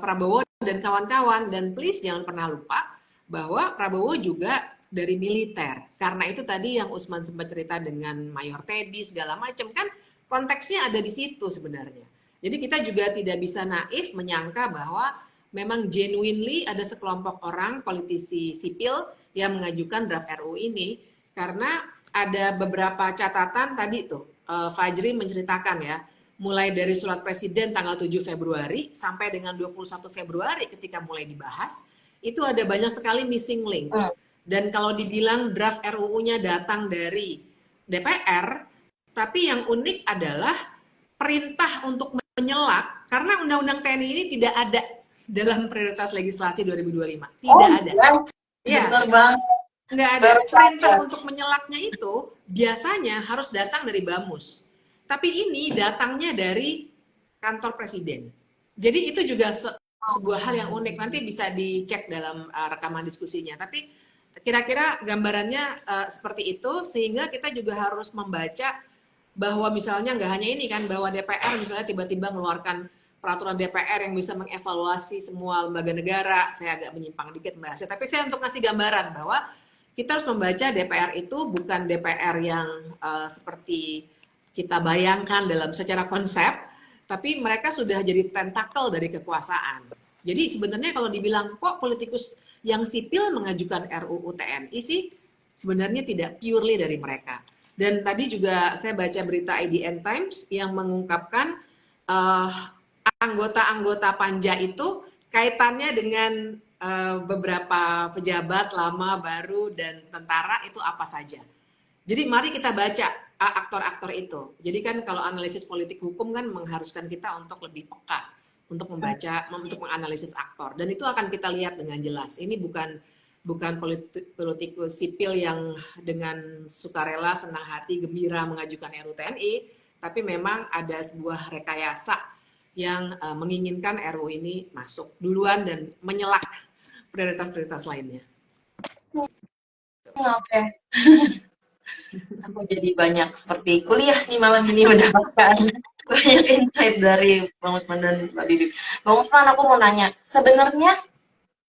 Prabowo dan kawan-kawan. Dan please jangan pernah lupa bahwa Prabowo juga dari militer. Karena itu tadi yang Usman sempat cerita dengan Mayor Teddy segala macam kan konteksnya ada di situ sebenarnya. Jadi kita juga tidak bisa naif menyangka bahwa memang genuinely ada sekelompok orang politisi sipil yang mengajukan draft RUU ini karena ada beberapa catatan tadi tuh Fajri menceritakan ya, mulai dari surat presiden tanggal 7 Februari sampai dengan 21 Februari ketika mulai dibahas, itu ada banyak sekali missing link. Dan kalau dibilang draft RUU-nya datang dari DPR, tapi yang unik adalah perintah untuk menyelak, karena Undang-Undang TNI ini tidak ada dalam prioritas legislasi 2025. Tidak ada. Ya, benar banget. Nggak ada. Perintah untuk menyelaknya itu biasanya harus datang dari Bamus. Tapi ini datangnya dari kantor presiden. Jadi itu juga sebuah hal yang unik. Nanti bisa dicek dalam rekaman diskusinya. Tapi kira-kira gambarannya seperti itu, sehingga kita juga harus membaca bahwa misalnya nggak hanya ini kan, bahwa DPR misalnya tiba-tiba mengeluarkan peraturan DPR yang bisa mengevaluasi semua lembaga negara. Saya agak menyimpang dikit bahasnya, tapi saya untuk ngasih gambaran bahwa kita harus membaca DPR itu bukan DPR yang seperti kita bayangkan dalam secara konsep, tapi mereka sudah jadi tentakel dari kekuasaan. Jadi sebenarnya kalau dibilang kok politikus yang sipil mengajukan RUU TNI sih, sebenarnya tidak purely dari mereka. Dan tadi juga saya baca berita IDN Times yang mengungkapkan anggota-anggota panja itu kaitannya dengan beberapa pejabat lama, baru, dan tentara itu apa saja. Jadi mari kita baca aktor-aktor itu. Jadi kan kalau analisis politik hukum kan mengharuskan kita untuk lebih peka, untuk membaca, untuk menganalisis aktor. Dan itu akan kita lihat dengan jelas. Ini bukan politikus sipil yang dengan sukarela, senang hati, gembira mengajukan RUU TNI, tapi memang ada sebuah rekayasa yang menginginkan RUU ini masuk duluan dan menyelak prioritas-prioritas lainnya. Oke. Aku jadi banyak seperti kuliah nih malam ini mendapatkan banyak insight dari Bang Usman dan Mbak Bibi. Bang Usman, aku mau nanya, sebenarnya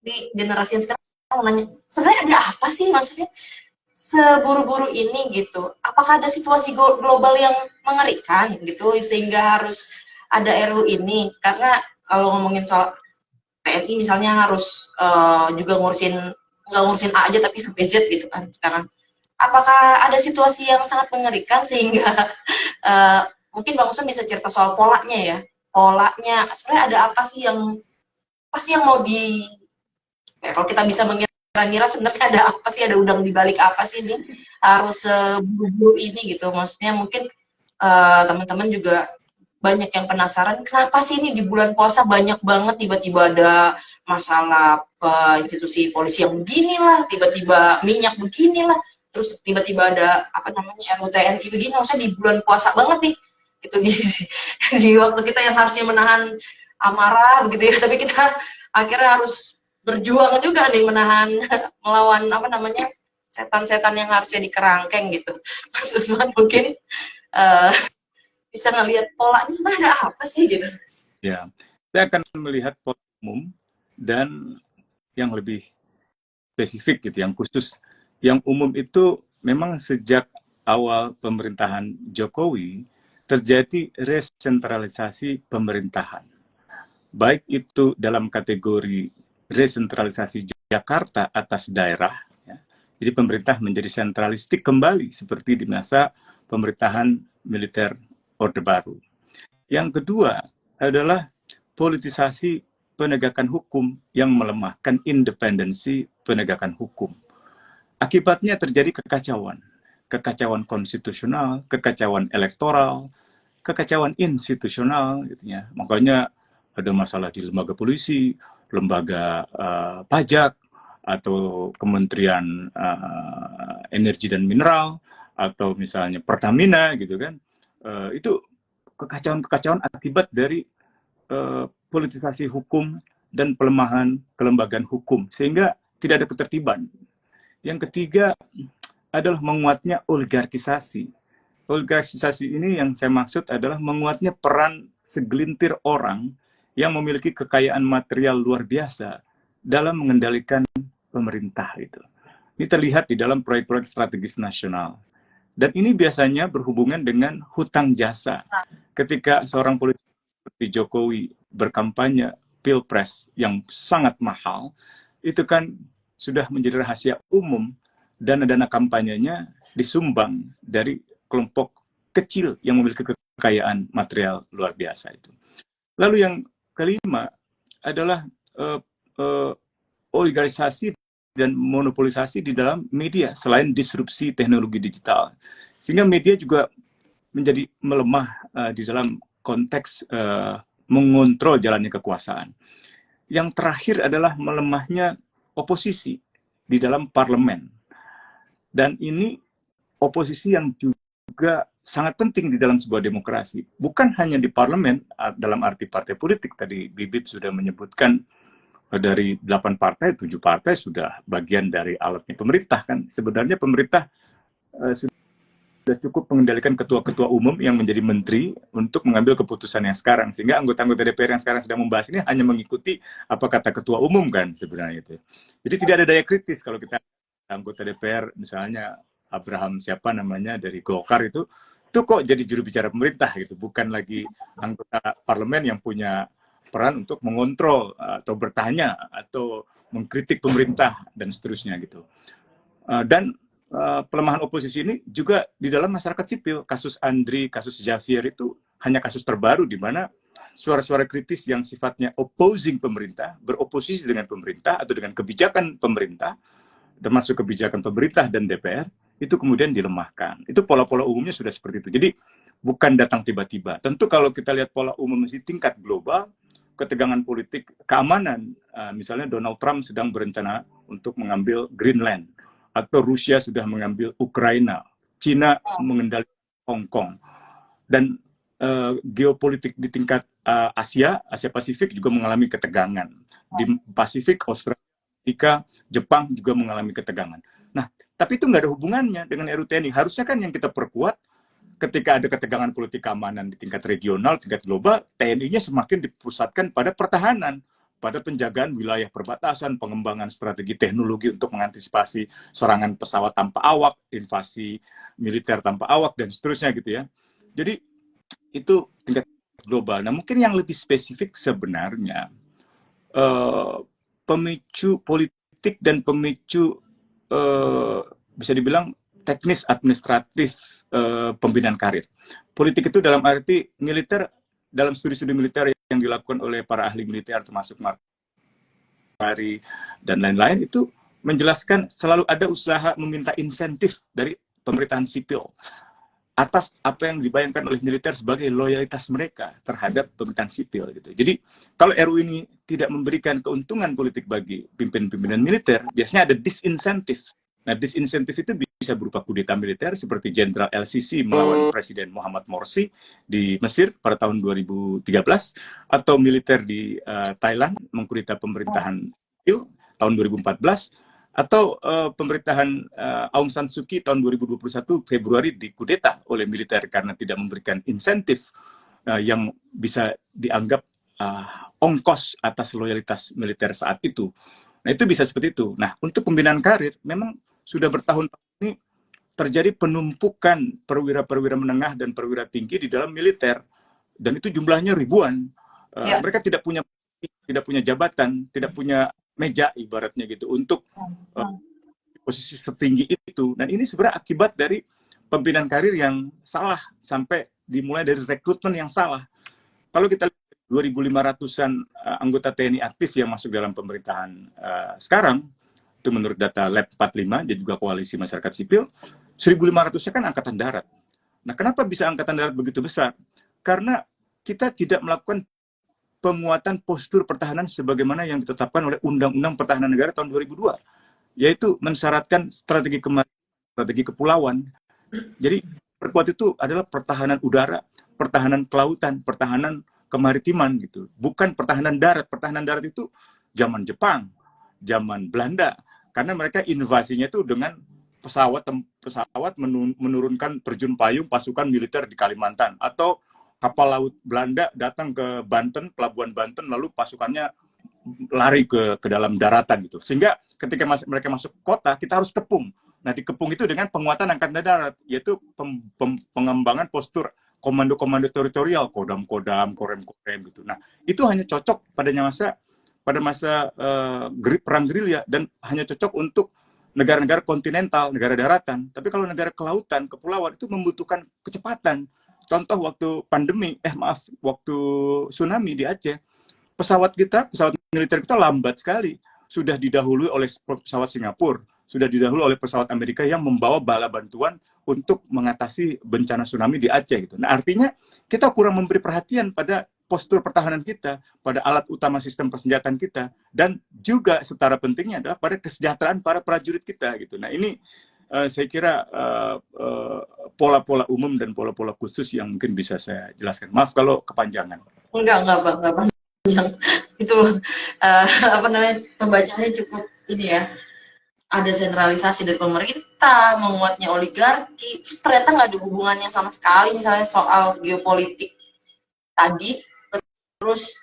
di generasi yang sekarang mau nanya, sebenarnya ada apa sih maksudnya seburu-buru ini gitu? Apakah ada situasi global yang mengerikan gitu sehingga harus ada RUU ini? Karena kalau ngomongin soal TNI misalnya harus juga nggak ngurusin A aja tapi sampai Z gitu kan sekarang. Apakah ada situasi yang sangat mengerikan sehingga mungkin Bang Usman bisa cerita soal polanya ya? Polanya sebenarnya ada apa sih yang mau kalau kita bisa mengira-ngira sebenarnya ada apa sih, ada udang di balik apa sih ini harus seburu-buru ini gitu. Maksudnya mungkin teman-teman juga banyak yang penasaran kenapa sih ini di bulan puasa banyak banget tiba-tiba ada masalah institusi polisi yang beginilah, tiba-tiba minyak beginilah, terus tiba-tiba ada apa namanya RUU TNI begini. Maksudnya di bulan puasa banget nih itu di waktu kita yang harusnya menahan amarah begitu ya, tapi kita akhirnya harus berjuang juga nih melawan apa namanya setan-setan yang harusnya dikerangkeng gitu. Mas Usman mungkin bisa ngelihat polanya sebenarnya ada apa sih gitu. Ya, saya akan melihat pola umum dan yang lebih spesifik gitu, yang khusus. Yang umum itu memang sejak awal pemerintahan Jokowi terjadi resentralisasi pemerintahan. Baik itu dalam kategori resentralisasi Jakarta atas daerah, ya. Jadi pemerintah menjadi sentralistik kembali seperti di masa pemerintahan militer Orde Baru. Yang kedua adalah politisasi penegakan hukum yang melemahkan independensi penegakan hukum. Akibatnya terjadi kekacauan konstitusional, kekacauan elektoral, kekacauan institusional, gitu ya. Makanya ada masalah di lembaga polisi, lembaga pajak, atau Kementerian Energi dan Mineral, atau misalnya Pertamina, gitu kan. Itu kekacauan akibat dari politisasi hukum dan pelemahan kelembagaan hukum, sehingga tidak ada ketertiban. Yang ketiga adalah menguatnya oligarkisasi. Oligarkisasi ini yang saya maksud adalah menguatnya peran segelintir orang yang memiliki kekayaan material luar biasa dalam mengendalikan pemerintah itu. Ini terlihat di dalam proyek-proyek strategis nasional. Dan ini biasanya berhubungan dengan hutang jasa. Ketika seorang politikus seperti Jokowi berkampanye pilpres yang sangat mahal, itu kan sudah menjadi rahasia umum, dana-dana kampanyenya disumbang dari kelompok kecil yang memiliki kekayaan material luar biasa itu. Lalu yang kelima adalah oligarkisasi dan monopolisasi di dalam media selain disrupsi teknologi digital, sehingga media juga menjadi melemah di dalam konteks mengontrol jalannya kekuasaan. Yang terakhir adalah melemahnya oposisi di dalam parlemen, dan ini oposisi yang juga sangat penting di dalam sebuah demokrasi, bukan hanya di parlemen dalam arti partai politik. Tadi Bibip sudah menyebutkan dari 8 partai, 7 partai sudah bagian dari alatnya pemerintah kan. Sebenarnya pemerintah sudah sudah cukup mengendalikan ketua-ketua umum yang menjadi menteri untuk mengambil keputusan yang sekarang, sehingga anggota-anggota DPR yang sekarang sedang membahas ini hanya mengikuti apa kata ketua umum kan sebenarnya itu. Jadi tidak ada daya kritis kalau kita anggota DPR misalnya Abraham siapa namanya dari Golkar itu kok jadi juru bicara pemerintah gitu, bukan lagi anggota parlemen yang punya peran untuk mengontrol atau bertanya atau mengkritik pemerintah dan seterusnya gitu. Dan pelemahan oposisi ini juga di dalam masyarakat sipil. Kasus Andri, kasus Javier itu hanya kasus terbaru di mana suara-suara kritis yang sifatnya opposing pemerintah, beroposisi dengan pemerintah atau dengan kebijakan pemerintah, termasuk kebijakan pemerintah dan DPR, itu kemudian dilemahkan. Itu pola-pola umumnya sudah seperti itu. Jadi bukan datang tiba-tiba. Tentu kalau kita lihat pola umum di tingkat global, ketegangan politik, keamanan, misalnya Donald Trump sedang berencana untuk mengambil Greenland, atau Rusia sudah mengambil Ukraina, Cina mengendalikan Hong Kong, dan geopolitik di tingkat Asia Pasifik juga mengalami ketegangan. Di Pasifik, Australia, Jepang juga mengalami ketegangan. Nah, tapi itu nggak ada hubungannya dengan RUTNI. Harusnya kan yang kita perkuat ketika ada ketegangan politik keamanan di tingkat regional, tingkat global, TNI-nya semakin dipusatkan pada pertahanan, pada penjagaan wilayah perbatasan, pengembangan strategi teknologi untuk mengantisipasi serangan pesawat tanpa awak, invasi militer tanpa awak, dan seterusnya gitu ya. Jadi itu tingkat global. Nah mungkin yang lebih spesifik sebenarnya pemicu politik dan pemicu bisa dibilang teknis administratif pembinaan karir. Politik itu dalam arti militer, dalam studi-studi militer yang dilakukan oleh para ahli militer termasuk Mark Hari dan lain-lain itu menjelaskan selalu ada usaha meminta insentif dari pemerintahan sipil atas apa yang dibayangkan oleh militer sebagai loyalitas mereka terhadap pemerintahan sipil gitu. Jadi kalau RU ini tidak memberikan keuntungan politik bagi pimpinan militer, biasanya ada disinsentif. Nah, disinsentif itu bisa berupa kudeta militer seperti Jenderal LCC melawan Presiden Muhammad Morsi di Mesir pada tahun 2013, atau militer di Thailand mengkudeta pemerintahan sipil tahun 2014, atau pemerintahan Aung San Suu Kyi tahun 2021 Februari dikudeta oleh militer karena tidak memberikan insentif yang bisa dianggap ongkos atas loyalitas militer saat itu. Nah, itu bisa seperti itu. Nah, untuk pembinaan karir memang sudah bertahun-tahun ini terjadi penumpukan perwira-perwira menengah dan perwira tinggi di dalam militer, dan itu jumlahnya ribuan. Mereka tidak punya jabatan, tidak punya meja ibaratnya gitu untuk posisi setinggi itu. Dan ini sebenarnya akibat dari pembinaan karir yang salah, sampai dimulai dari rekrutmen yang salah. Kalau kita lihat 2.500-an anggota TNI aktif yang masuk dalam pemerintahan sekarang, itu menurut data Lab 45 dan juga Koalisi Masyarakat Sipil, 1.500-nya kan angkatan darat. Nah, kenapa bisa angkatan darat begitu besar? Karena kita tidak melakukan penguatan postur pertahanan sebagaimana yang ditetapkan oleh Undang-Undang Pertahanan Negara tahun 2002, yaitu mensyaratkan strategi kepulauan. Jadi perkuat itu adalah pertahanan udara, pertahanan kelautan, pertahanan kemaritiman gitu. Bukan pertahanan darat. Pertahanan darat itu zaman Jepang, zaman Belanda, karena mereka invasinya itu dengan pesawat menurunkan terjun payung pasukan militer di Kalimantan, atau kapal laut Belanda datang ke Banten, pelabuhan Banten, lalu pasukannya lari ke dalam daratan gitu. Sehingga ketika mereka masuk kota, kita harus kepung. Nah, dikepung itu dengan penguatan angkatan darat, yaitu pengembangan postur komando-komando teritorial, kodam-kodam, korem-korem gitu. Nah, itu hanya cocok pada masa perang gerilya, dan hanya cocok untuk negara-negara kontinental, negara daratan. Tapi kalau negara kelautan, kepulauan itu membutuhkan kecepatan. Contoh waktu waktu tsunami di Aceh, pesawat militer kita lambat sekali. Sudah didahului oleh pesawat Singapura, sudah didahului oleh pesawat Amerika yang membawa bala bantuan untuk mengatasi bencana tsunami di Aceh gitu. Nah, artinya kita kurang memberi perhatian pada postur pertahanan kita, pada alat utama sistem persenjataan kita, dan juga setara pentingnya adalah pada kesejahteraan para prajurit kita gitu. Nah, ini saya kira pola-pola umum dan pola-pola khusus yang mungkin bisa saya jelaskan. Maaf kalau kepanjangan. Enggak Bang, enggak panjang. Itu pembacaannya cukup ini ya. ada sentralisasi dari pemerintah, menguatnya oligarki, terus ternyata nggak ada hubungannya sama sekali misalnya soal geopolitik tadi. Terus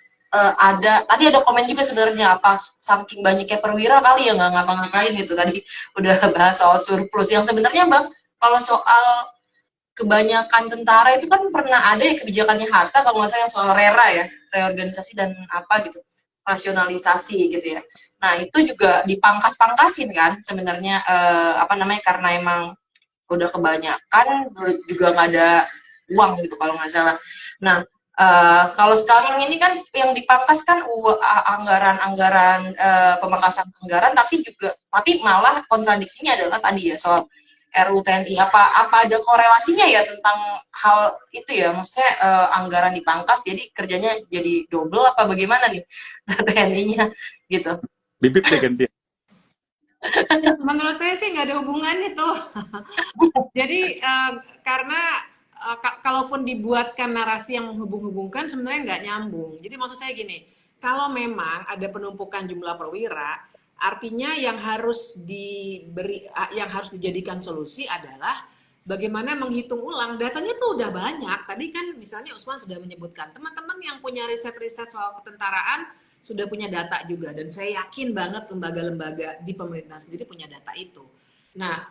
tadi ada komen juga sebenarnya apa saking banyaknya perwira kali ya nggak ngapa-ngapain gitu tadi udah bahas soal surplus yang sebenarnya Bang kalau soal kebanyakan tentara itu kan pernah ada ya kebijakannya Hatta kalau nggak salah yang soal RERA ya reorganisasi dan apa gitu rasionalisasi gitu ya. Nah itu juga dipangkas-pangkasin kan sebenarnya apa namanya karena emang udah kebanyakan juga nggak ada uang gitu kalau nggak salah. Nah kalau sekarang ini kan yang dipangkas kan anggaran-anggaran pemangkasan anggaran tapi malah kontradiksinya adalah tadi ya soal RUU TNI apa ada korelasinya ya tentang hal itu ya maksudnya anggaran dipangkas jadi kerjanya jadi double apa bagaimana nih TNI-nya gitu. Bibip deh ganti. Menurut saya sih nggak ada hubungannya tuh. Jadi karena kalaupun dibuatkan narasi yang menghubung-hubungkan sebenarnya nggak nyambung. Jadi maksud saya gini, kalau memang ada penumpukan jumlah perwira, artinya yang harus dijadikan solusi adalah bagaimana menghitung ulang. Datanya tuh udah banyak. Tadi kan misalnya Usman sudah menyebutkan teman-teman yang punya riset-riset soal ketentaraan sudah punya data juga dan saya yakin banget lembaga-lembaga di pemerintah sendiri punya data itu. Nah,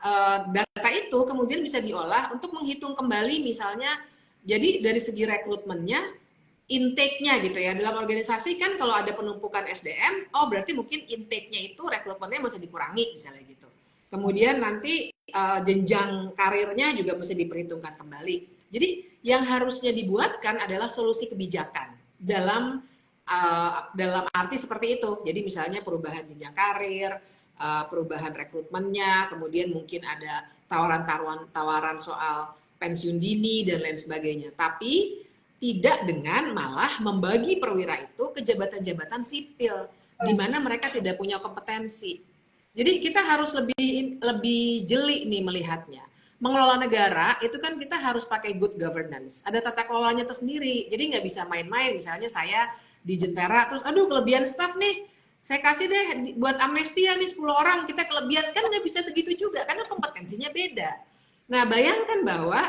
data itu kemudian bisa diolah untuk menghitung kembali misalnya, jadi dari segi rekrutmennya, intake-nya gitu ya. Dalam organisasi kan kalau ada penumpukan SDM, oh berarti mungkin intake-nya itu rekrutmennya masih dikurangi misalnya gitu. Kemudian nanti jenjang karirnya juga mesti diperhitungkan kembali. Jadi yang harusnya dibuatkan adalah solusi kebijakan dalam arti seperti itu. Jadi misalnya perubahan jenjang karir, perubahan rekrutmennya, kemudian mungkin ada tawaran soal pensiun dini dan lain sebagainya. Tapi tidak dengan malah membagi perwira itu ke jabatan-jabatan sipil di mana mereka tidak punya kompetensi. Jadi kita harus lebih jeli nih melihatnya. Mengelola negara itu kan kita harus pakai good governance. Ada tata kelolanya tersendiri. Jadi nggak bisa main-main. Misalnya saya di Jentera terus aduh kelebihan staff nih. Saya kasih deh buat amnestia nih 10 orang kita kelebihan, kan nggak bisa begitu juga karena kompetensinya beda. Nah bayangkan bahwa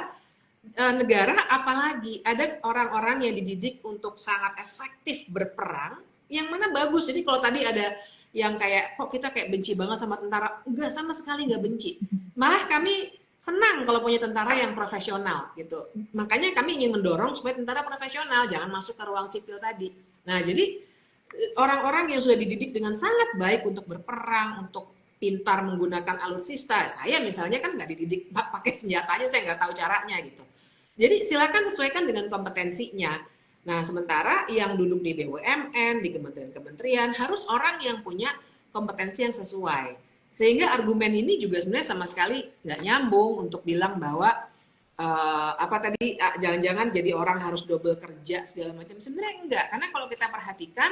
negara apalagi ada orang-orang yang dididik untuk sangat efektif berperang yang mana bagus. Jadi kalau tadi ada yang kayak kok kita kayak benci banget sama tentara, enggak, sama sekali nggak benci, malah kami senang kalau punya tentara yang profesional gitu. Makanya kami ingin mendorong supaya tentara profesional jangan masuk ke ruang sipil tadi. Nah jadi orang-orang yang sudah dididik dengan sangat baik untuk berperang, untuk pintar menggunakan alutsista. Saya misalnya kan nggak dididik pakai senjatanya, saya nggak tahu caranya gitu. Jadi silakan sesuaikan dengan kompetensinya. Nah, sementara yang duduk di BUMN, di kementerian-kementerian, harus orang yang punya kompetensi yang sesuai. Sehingga argumen ini juga sebenarnya sama sekali nggak nyambung untuk bilang bahwa jangan-jangan jadi orang harus double kerja segala macam. Sebenarnya enggak, karena kalau kita perhatikan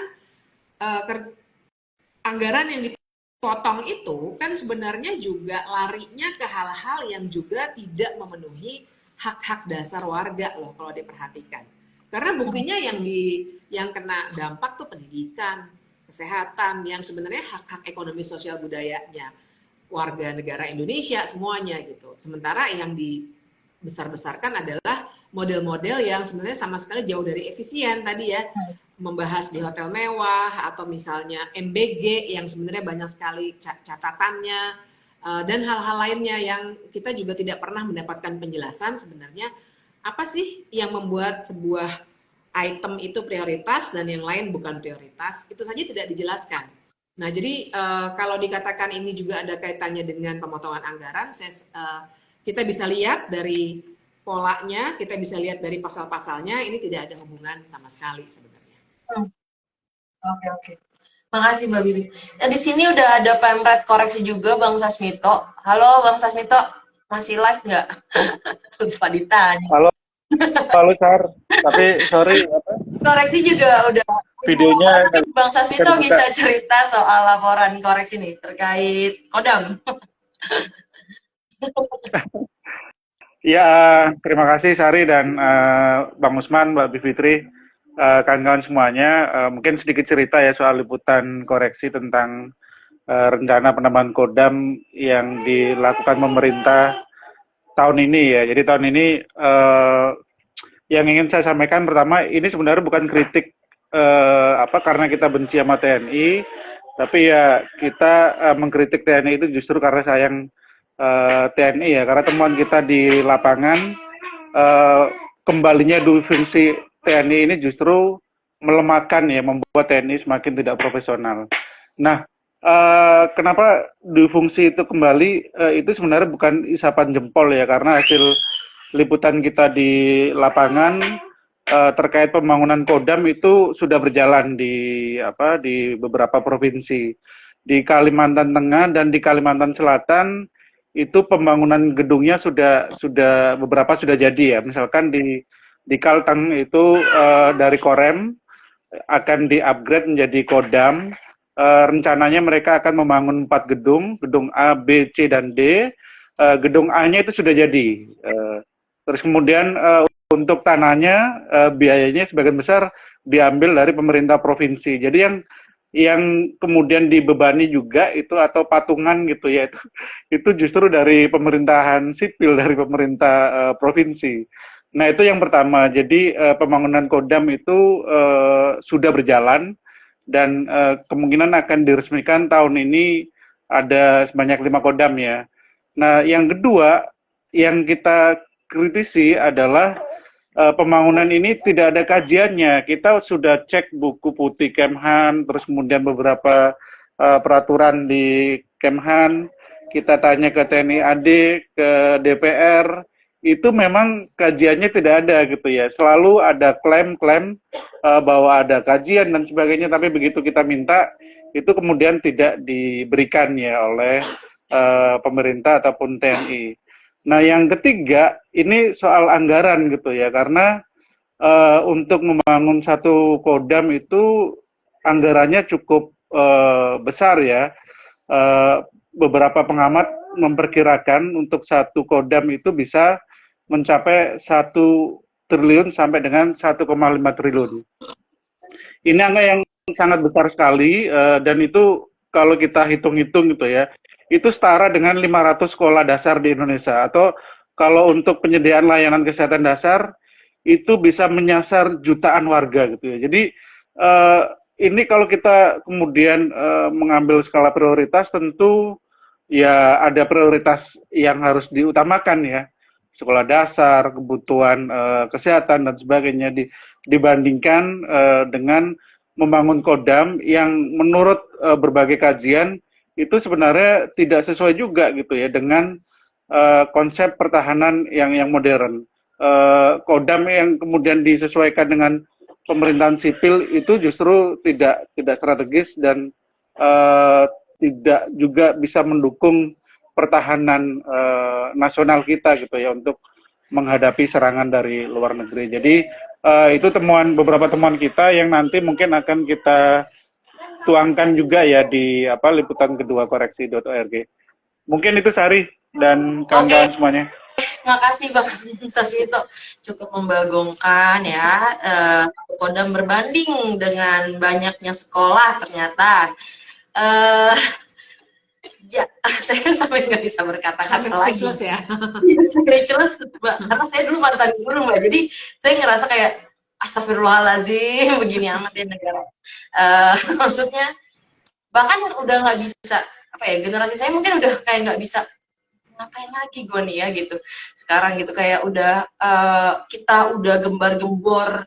anggaran yang dipotong itu kan sebenarnya juga larinya ke hal-hal yang juga tidak memenuhi hak-hak dasar warga loh kalau diperhatikan. Karena buktinya yang kena dampak tuh pendidikan, kesehatan, yang sebenarnya hak-hak ekonomi sosial budayanya warga negara Indonesia semuanya gitu. Sementara yang dibesar-besarkan adalah model-model yang sebenarnya sama sekali jauh dari efisien tadi ya. Membahas di hotel mewah atau misalnya MBG yang sebenarnya banyak sekali catatannya dan hal-hal lainnya yang kita juga tidak pernah mendapatkan penjelasan sebenarnya apa sih yang membuat sebuah item itu prioritas dan yang lain bukan prioritas, itu saja tidak dijelaskan. Nah jadi kalau dikatakan ini juga ada kaitannya dengan pemotongan anggaran, kita bisa lihat dari polanya, kita bisa lihat dari pasal-pasalnya, ini tidak ada hubungan sama sekali sebenarnya. Oke. Makasih Mbak Bibi. Di sini udah ada pemret koreksi juga Bang Sasmito. Halo Bang Sasmito, masih live nggak? Lupa ditanya. Halo Char, tapi sorry koreksi juga udah. Videonya Bang Sasmito bisa cerita soal laporan koreksi nih terkait Kodam. Ya, terima kasih Sari dan Bang Usman, Mbak Bivitri. Kawan-kawan semuanya, mungkin sedikit cerita ya soal liputan koreksi tentang rencana penambahan Kodam yang dilakukan pemerintah tahun ini ya. Jadi tahun ini yang ingin saya sampaikan pertama, ini sebenarnya bukan kritik karena kita benci sama TNI, tapi ya kita mengkritik TNI itu justru karena sayang TNI ya, karena temuan kita di lapangan kembalinya dua fungsi TNI ini justru melemahkan ya, membuat TNI semakin tidak profesional. Nah, kenapa dua fungsi itu kembali, itu sebenarnya bukan isapan jempol ya, karena hasil liputan kita di lapangan terkait pembangunan Kodam itu sudah berjalan di beberapa provinsi. Di Kalimantan Tengah dan di Kalimantan Selatan itu pembangunan gedungnya sudah beberapa sudah jadi ya. Misalkan di Kalteng itu dari Korem akan di-upgrade menjadi Kodam. Rencananya mereka akan membangun 4 gedung A, B, C, dan D. Gedung A-nya itu sudah jadi. Terus kemudian untuk tanahnya, biayanya sebagian besar diambil dari pemerintah provinsi. Jadi yang kemudian dibebani juga itu atau patungan gitu ya, itu justru dari pemerintahan sipil, dari pemerintah provinsi. Nah itu yang pertama. Jadi pembangunan Kodam itu sudah berjalan dan kemungkinan akan diresmikan tahun ini ada sebanyak 5 Kodam ya. Nah yang kedua yang kita kritisi adalah pembangunan ini tidak ada kajiannya. Kita sudah cek buku putih Kemhan, terus kemudian beberapa peraturan di Kemhan, kita tanya ke TNI AD, ke DPR, itu memang kajiannya tidak ada gitu ya. Selalu ada klaim-klaim bahwa ada kajian dan sebagainya, tapi begitu kita minta, itu kemudian tidak diberikan ya oleh pemerintah ataupun TNI. Nah, yang ketiga ini soal anggaran gitu ya, karena untuk membangun satu Kodam itu anggarannya cukup besar ya. Beberapa pengamat memperkirakan untuk satu Kodam itu bisa mencapai 1 triliun sampai dengan 1,5 triliun. Ini angka yang sangat besar sekali dan itu kalau kita hitung-hitung gitu ya, itu setara dengan 500 sekolah dasar di Indonesia, atau kalau untuk penyediaan layanan kesehatan dasar itu bisa menyasar jutaan warga gitu ya. Jadi ini kalau kita kemudian mengambil skala prioritas, tentu ya ada prioritas yang harus diutamakan ya, sekolah dasar, kebutuhan kesehatan dan sebagainya, dibandingkan dengan membangun Kodam yang menurut berbagai kajian itu sebenarnya tidak sesuai juga gitu ya dengan konsep pertahanan yang modern. Kodam yang kemudian disesuaikan dengan pemerintahan sipil itu justru tidak strategis dan tidak juga bisa mendukung pertahanan nasional kita gitu ya untuk menghadapi serangan dari luar negeri. Jadi itu beberapa temuan kita yang nanti mungkin akan kita tuangkan juga ya di liputan kedua koreksi.org. Mungkin itu Sari dan kawan-kawan semuanya. Terima kasih Bang Sasmito, cukup membagongkan ya. Kodam berbanding dengan banyaknya sekolah ternyata. Saya sampai nggak bisa berkata-kata lagi. Ya. Speechless, karena saya dulu mantan guru Mbak, jadi saya ngerasa kayak astagfirullahaladzim, begini amat ya negara. Maksudnya bahkan udah nggak bisa generasi saya mungkin udah kayak nggak bisa ngapain lagi gue nih ya gitu sekarang gitu, kayak udah kita udah gembar-gembor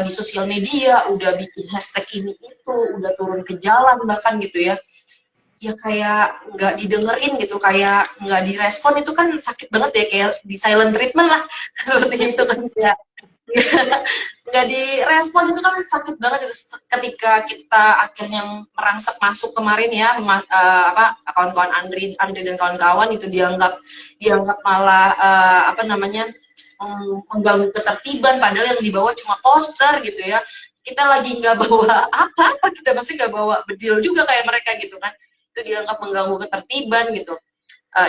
di sosial media, udah bikin hashtag ini itu, udah turun ke jalan bahkan gitu ya kayak nggak didengerin gitu, kayak nggak direspon, itu kan sakit banget ya, kayak di silent treatment lah seperti itu kan ya. Nggak direspon itu kan sakit banget itu, ketika kita akhirnya merangsek masuk kemarin ya, kawan-kawan Andri dan kawan-kawan itu dianggap malah mengganggu ketertiban, padahal yang dibawa cuma poster gitu ya. Kita lagi nggak bawa apa-apa, kita masih nggak bawa bedil juga kayak mereka gitu kan, itu dianggap mengganggu ketertiban gitu.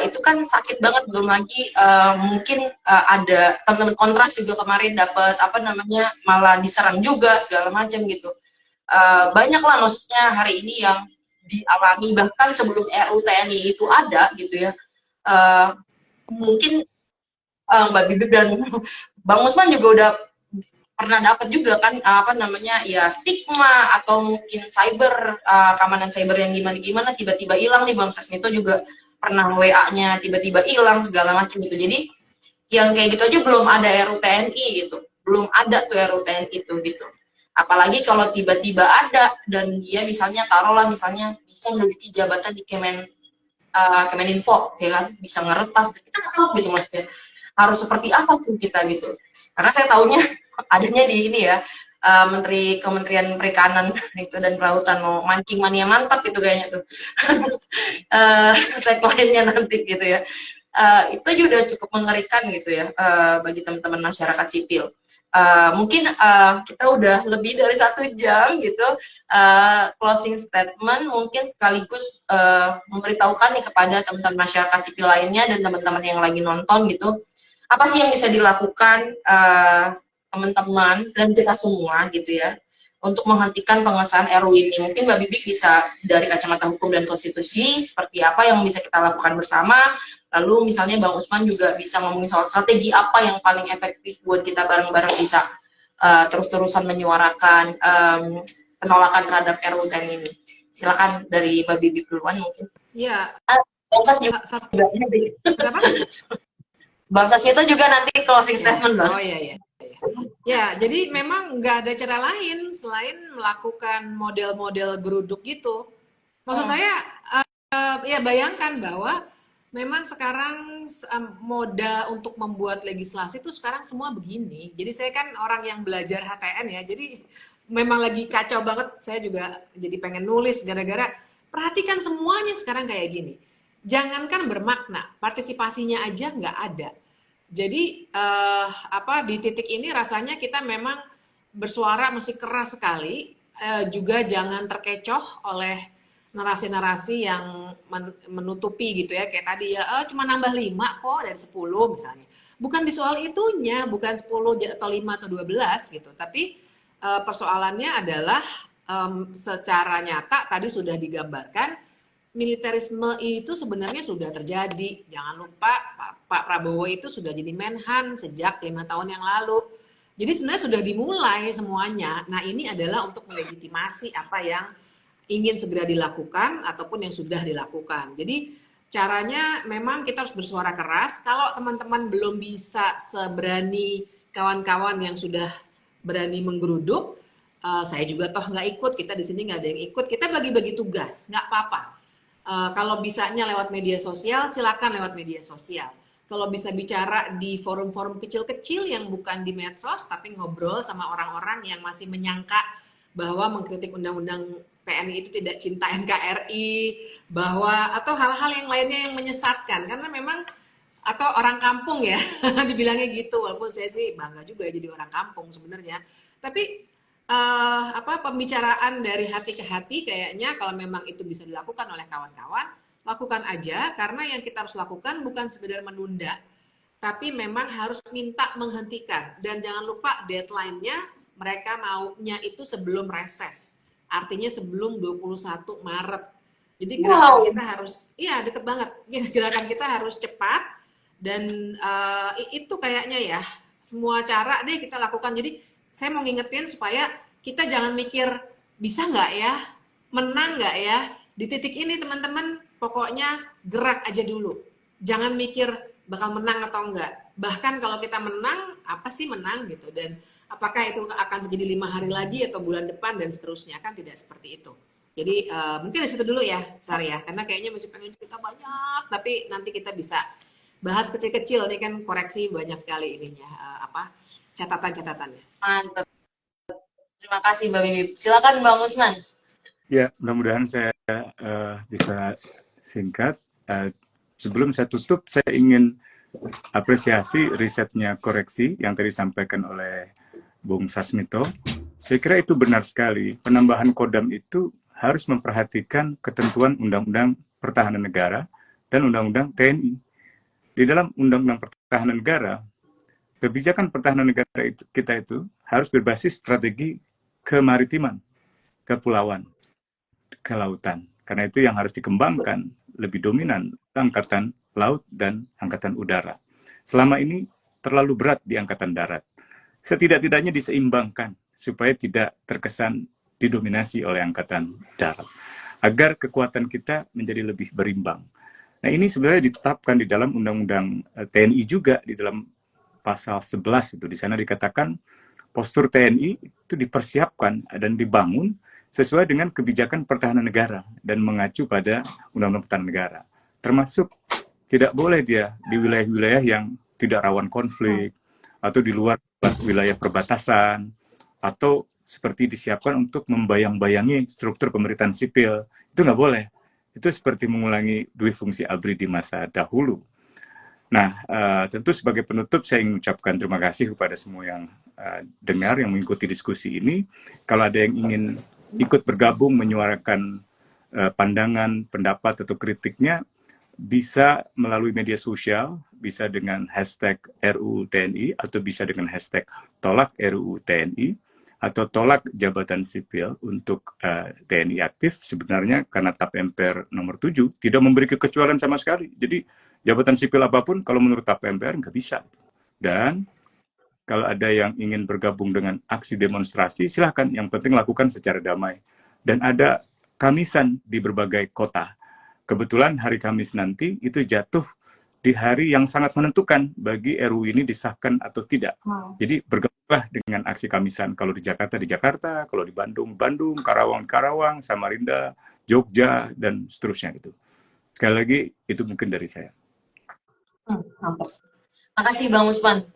Itu kan sakit banget, belum lagi mungkin ada teman-teman kontras juga kemarin dapat malah diserang juga segala macam gitu. Banyak lah maksudnya hari ini yang dialami bahkan sebelum RUU TNI itu ada gitu ya. Mungkin Mbak Bibip dan Bang Usman juga udah pernah dapat juga kan apa namanya ya stigma atau mungkin cyber keamanan cyber yang gimana tiba-tiba hilang nih. Bang Sasmito juga pernah WA-nya tiba-tiba hilang segala macam gitu. Jadi yang kayak gitu aja belum ada RUU TNI gitu, belum ada tuh RUU TNI itu gitu. Apalagi kalau tiba-tiba ada dan dia misalnya taruhlah misalnya bisa menduduki jabatan di Kemeninfo ya kan, bisa ngeretas, kita nggak tahu gitu maksudnya harus seperti apa tuh kita gitu. Karena saya tahunya adanya di ini ya, Menteri Kementerian Perikanan itu dan Kelautan mau mancing mania mantap itu kayaknya tuh. Tagline-nya nanti gitu ya. Itu juga cukup mengerikan gitu ya bagi teman-teman masyarakat sipil. Mungkin kita udah lebih dari 1 jam gitu. Closing statement mungkin sekaligus memberitahukan nih kepada teman-teman masyarakat sipil lainnya dan teman-teman yang lagi nonton gitu, apa sih yang bisa dilakukan teman-teman dan kita semua gitu ya untuk menghentikan pengesahan RUU ini. Mungkin Mbak Bibik bisa dari kacamata hukum dan konstitusi seperti apa yang bisa kita lakukan bersama. Lalu misalnya Bang Usman juga bisa ngomongin soal strategi apa yang paling efektif buat kita bareng-bareng bisa terus-terusan menyuarakan penolakan terhadap RUU TNI ini. Silakan dari Mbak Bibik duluan mungkin. Ya. Bang Sas juga. Kenapa? Bang Sasmito juga nanti closing statement loh. Oh iya. Ya, jadi memang nggak ada cara lain selain melakukan model-model geruduk gitu. Maksud saya, ya bayangkan bahwa memang sekarang moda untuk membuat legislasi itu sekarang semua begini. Jadi saya kan orang yang belajar HTN ya, jadi memang lagi kacau banget. Saya juga jadi pengen nulis gara-gara perhatikan semuanya sekarang kayak gini. Jangankan bermakna, partisipasinya aja nggak ada. Jadi di titik ini rasanya kita memang bersuara mesti keras sekali, juga jangan terkecoh oleh narasi-narasi yang menutupi gitu ya, kayak tadi ya cuma nambah 5 kok dari 10 misalnya. Bukan di soal itunya, bukan 10 atau 5 atau 12 gitu, tapi persoalannya adalah secara nyata tadi sudah digambarkan militerisme itu sebenarnya sudah terjadi. Jangan lupa Pak Prabowo itu sudah jadi Menhan sejak 5 tahun yang lalu. Jadi sebenarnya sudah dimulai semuanya. Nah ini adalah untuk melegitimasi apa yang ingin segera dilakukan ataupun yang sudah dilakukan. Jadi caranya memang kita harus bersuara keras. Kalau teman-teman belum bisa seberani kawan-kawan yang sudah berani menggeruduk, saya juga toh nggak ikut. Kita di sini nggak ada yang ikut. Kita bagi-bagi tugas, nggak apa-apa. Kalau bisanya lewat media sosial, silakan lewat media sosial. Kalau bisa bicara di forum-forum kecil-kecil yang bukan di medsos, tapi ngobrol sama orang-orang yang masih menyangka bahwa mengkritik undang-undang TNI itu tidak cinta NKRI, atau hal-hal yang lainnya yang menyesatkan. Karena memang, atau orang kampung ya, dibilangnya gitu, walaupun saya sih bangga juga jadi orang kampung sebenarnya. Tapi pembicaraan dari hati ke hati kayaknya kalau memang itu bisa dilakukan oleh kawan-kawan, lakukan aja, karena yang kita harus lakukan bukan sekedar menunda, tapi memang harus minta menghentikan. Dan jangan lupa deadline-nya mereka maunya itu sebelum reses, artinya sebelum 21 Maret. Jadi gerakan kita harus, iya deket banget, gerakan kita harus cepat, dan itu kayaknya ya, semua cara deh kita lakukan. Jadi saya mau ngingetin supaya kita jangan mikir bisa nggak ya, menang nggak ya. Di titik ini teman-teman pokoknya gerak aja dulu. Jangan mikir bakal menang atau enggak. Bahkan kalau kita menang, apa sih menang gitu. Dan apakah itu akan terjadi 5 hari lagi atau bulan depan dan seterusnya, kan tidak seperti itu. Jadi mungkin di situ dulu ya, Sari ya. Karena kayaknya masih pengen cerita banyak, tapi nanti kita bisa bahas kecil-kecil. Ini kan koreksi banyak sekali ininya, catatan-catatannya. Mantap. Terima kasih Mbak Bibip. Silakan Bang Usman. Ya, mudah-mudahan saya bisa singkat. Sebelum saya tutup, saya ingin apresiasi risetnya koreksi yang tadi disampaikan oleh Bung Sasmito. Saya kira itu benar sekali. Penambahan Kodam itu harus memperhatikan ketentuan Undang-Undang Pertahanan Negara dan Undang-Undang TNI. Di dalam Undang-Undang Pertahanan Negara, kebijakan pertahanan negara kita itu harus berbasis strategi kemaritiman, kepulauan, kelautan. Karena itu yang harus dikembangkan lebih dominan Angkatan Laut dan Angkatan Udara. Selama ini terlalu berat di Angkatan Darat. Setidak-tidaknya diseimbangkan supaya tidak terkesan didominasi oleh Angkatan Darat. Agar kekuatan kita menjadi lebih berimbang. Nah, ini sebenarnya ditetapkan di dalam Undang-Undang TNI juga, di dalam pasal 11 itu. Di sana dikatakan postur TNI itu dipersiapkan dan dibangun sesuai dengan kebijakan pertahanan negara dan mengacu pada Undang-Undang Pertahanan Negara. Termasuk tidak boleh dia di wilayah-wilayah yang tidak rawan konflik, atau di luar wilayah perbatasan, atau seperti disiapkan untuk membayang-bayangi struktur pemerintahan sipil. Itu nggak boleh. Itu seperti mengulangi dui fungsi ABRI di masa dahulu. Nah, tentu sebagai penutup saya ingin mengucapkan terima kasih kepada semua yang dengar, yang mengikuti diskusi ini. Kalau ada yang ingin ikut bergabung menyuarakan pandangan, pendapat, atau kritiknya, bisa melalui media sosial, bisa dengan hashtag RUU TNI, atau bisa dengan hashtag tolak RUU TNI, atau tolak jabatan sipil untuk TNI aktif. Sebenarnya karena TAP MPR nomor 7 tidak memberi kekecualian sama sekali. Jadi jabatan sipil apapun kalau menurut TAP MPR nggak bisa. Dan kalau ada yang ingin bergabung dengan aksi demonstrasi, silahkan. Yang penting lakukan secara damai. Dan ada kamisan di berbagai kota. Kebetulan hari Kamis nanti itu jatuh di hari yang sangat menentukan bagi RUU ini disahkan atau tidak. Jadi bergabunglah dengan aksi Kamisan. Kalau di Jakarta, kalau di Bandung, Karawang, Samarinda, Jogja, dan seterusnya gitu. Sekali lagi, itu mungkin dari saya. Mampus. Makasih Bang Usman.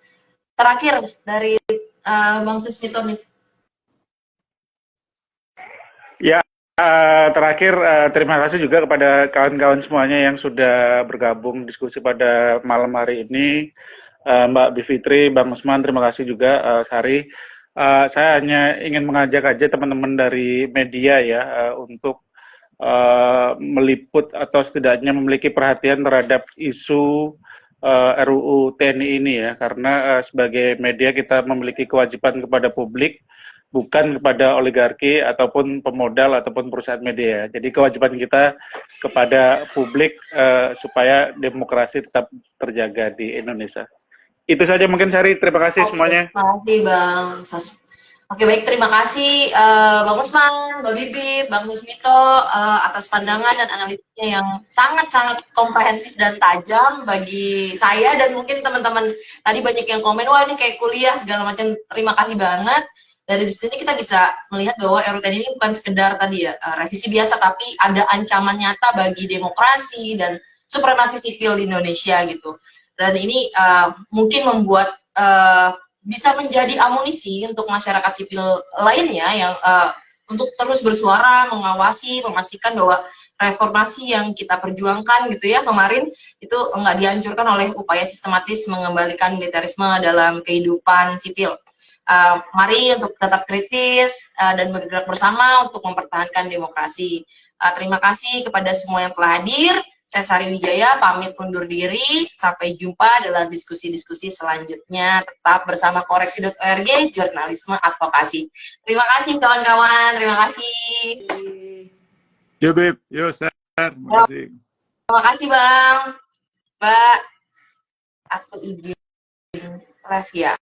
Terakhir dari Bang Susmito nih. Ya, terakhir terima kasih juga kepada kawan-kawan semuanya yang sudah bergabung diskusi pada malam hari ini. Mbak Bivitri, Bang Usman, terima kasih juga Sari. Saya hanya ingin mengajak aja teman-teman dari media ya untuk meliput atau setidaknya memiliki perhatian terhadap isu RUU TNI ini ya, karena sebagai media kita memiliki kewajiban kepada publik, bukan kepada oligarki ataupun pemodal ataupun perusahaan media. Jadi kewajiban kita kepada publik supaya demokrasi tetap terjaga di Indonesia. Itu saja mungkin Sari, terima kasih semuanya. Terima kasih Bang Oke, baik, terima kasih Bang Usman, Mbak Bibip, Bang Susmito atas pandangan dan analisisnya yang sangat-sangat komprehensif dan tajam bagi saya dan mungkin teman-teman tadi banyak yang komen, wah ini kayak kuliah segala macam. Terima kasih banget. Dari sini kita bisa melihat bahwa RUU TNI ini bukan sekedar tadi ya revisi biasa, tapi ada ancaman nyata bagi demokrasi dan supremasi sipil di Indonesia gitu. Dan ini mungkin membuat bisa menjadi amunisi untuk masyarakat sipil lainnya yang untuk terus bersuara, mengawasi, memastikan bahwa reformasi yang kita perjuangkan gitu ya kemarin itu enggak dihancurkan oleh upaya sistematis mengembalikan militerisme dalam kehidupan sipil. Mari untuk tetap kritis dan bergerak bersama untuk mempertahankan demokrasi. Terima kasih kepada semua yang telah hadir. Saya Sari Wijaya, pamit undur diri. Sampai jumpa dalam diskusi-diskusi selanjutnya. Tetap bersama koreksi.org, jurnalisme advokasi. Terima kasih kawan-kawan, terima kasih. Yo Beb, yo Sar, terima kasih. Terima kasih Bang. Mbak, aku izin live ya.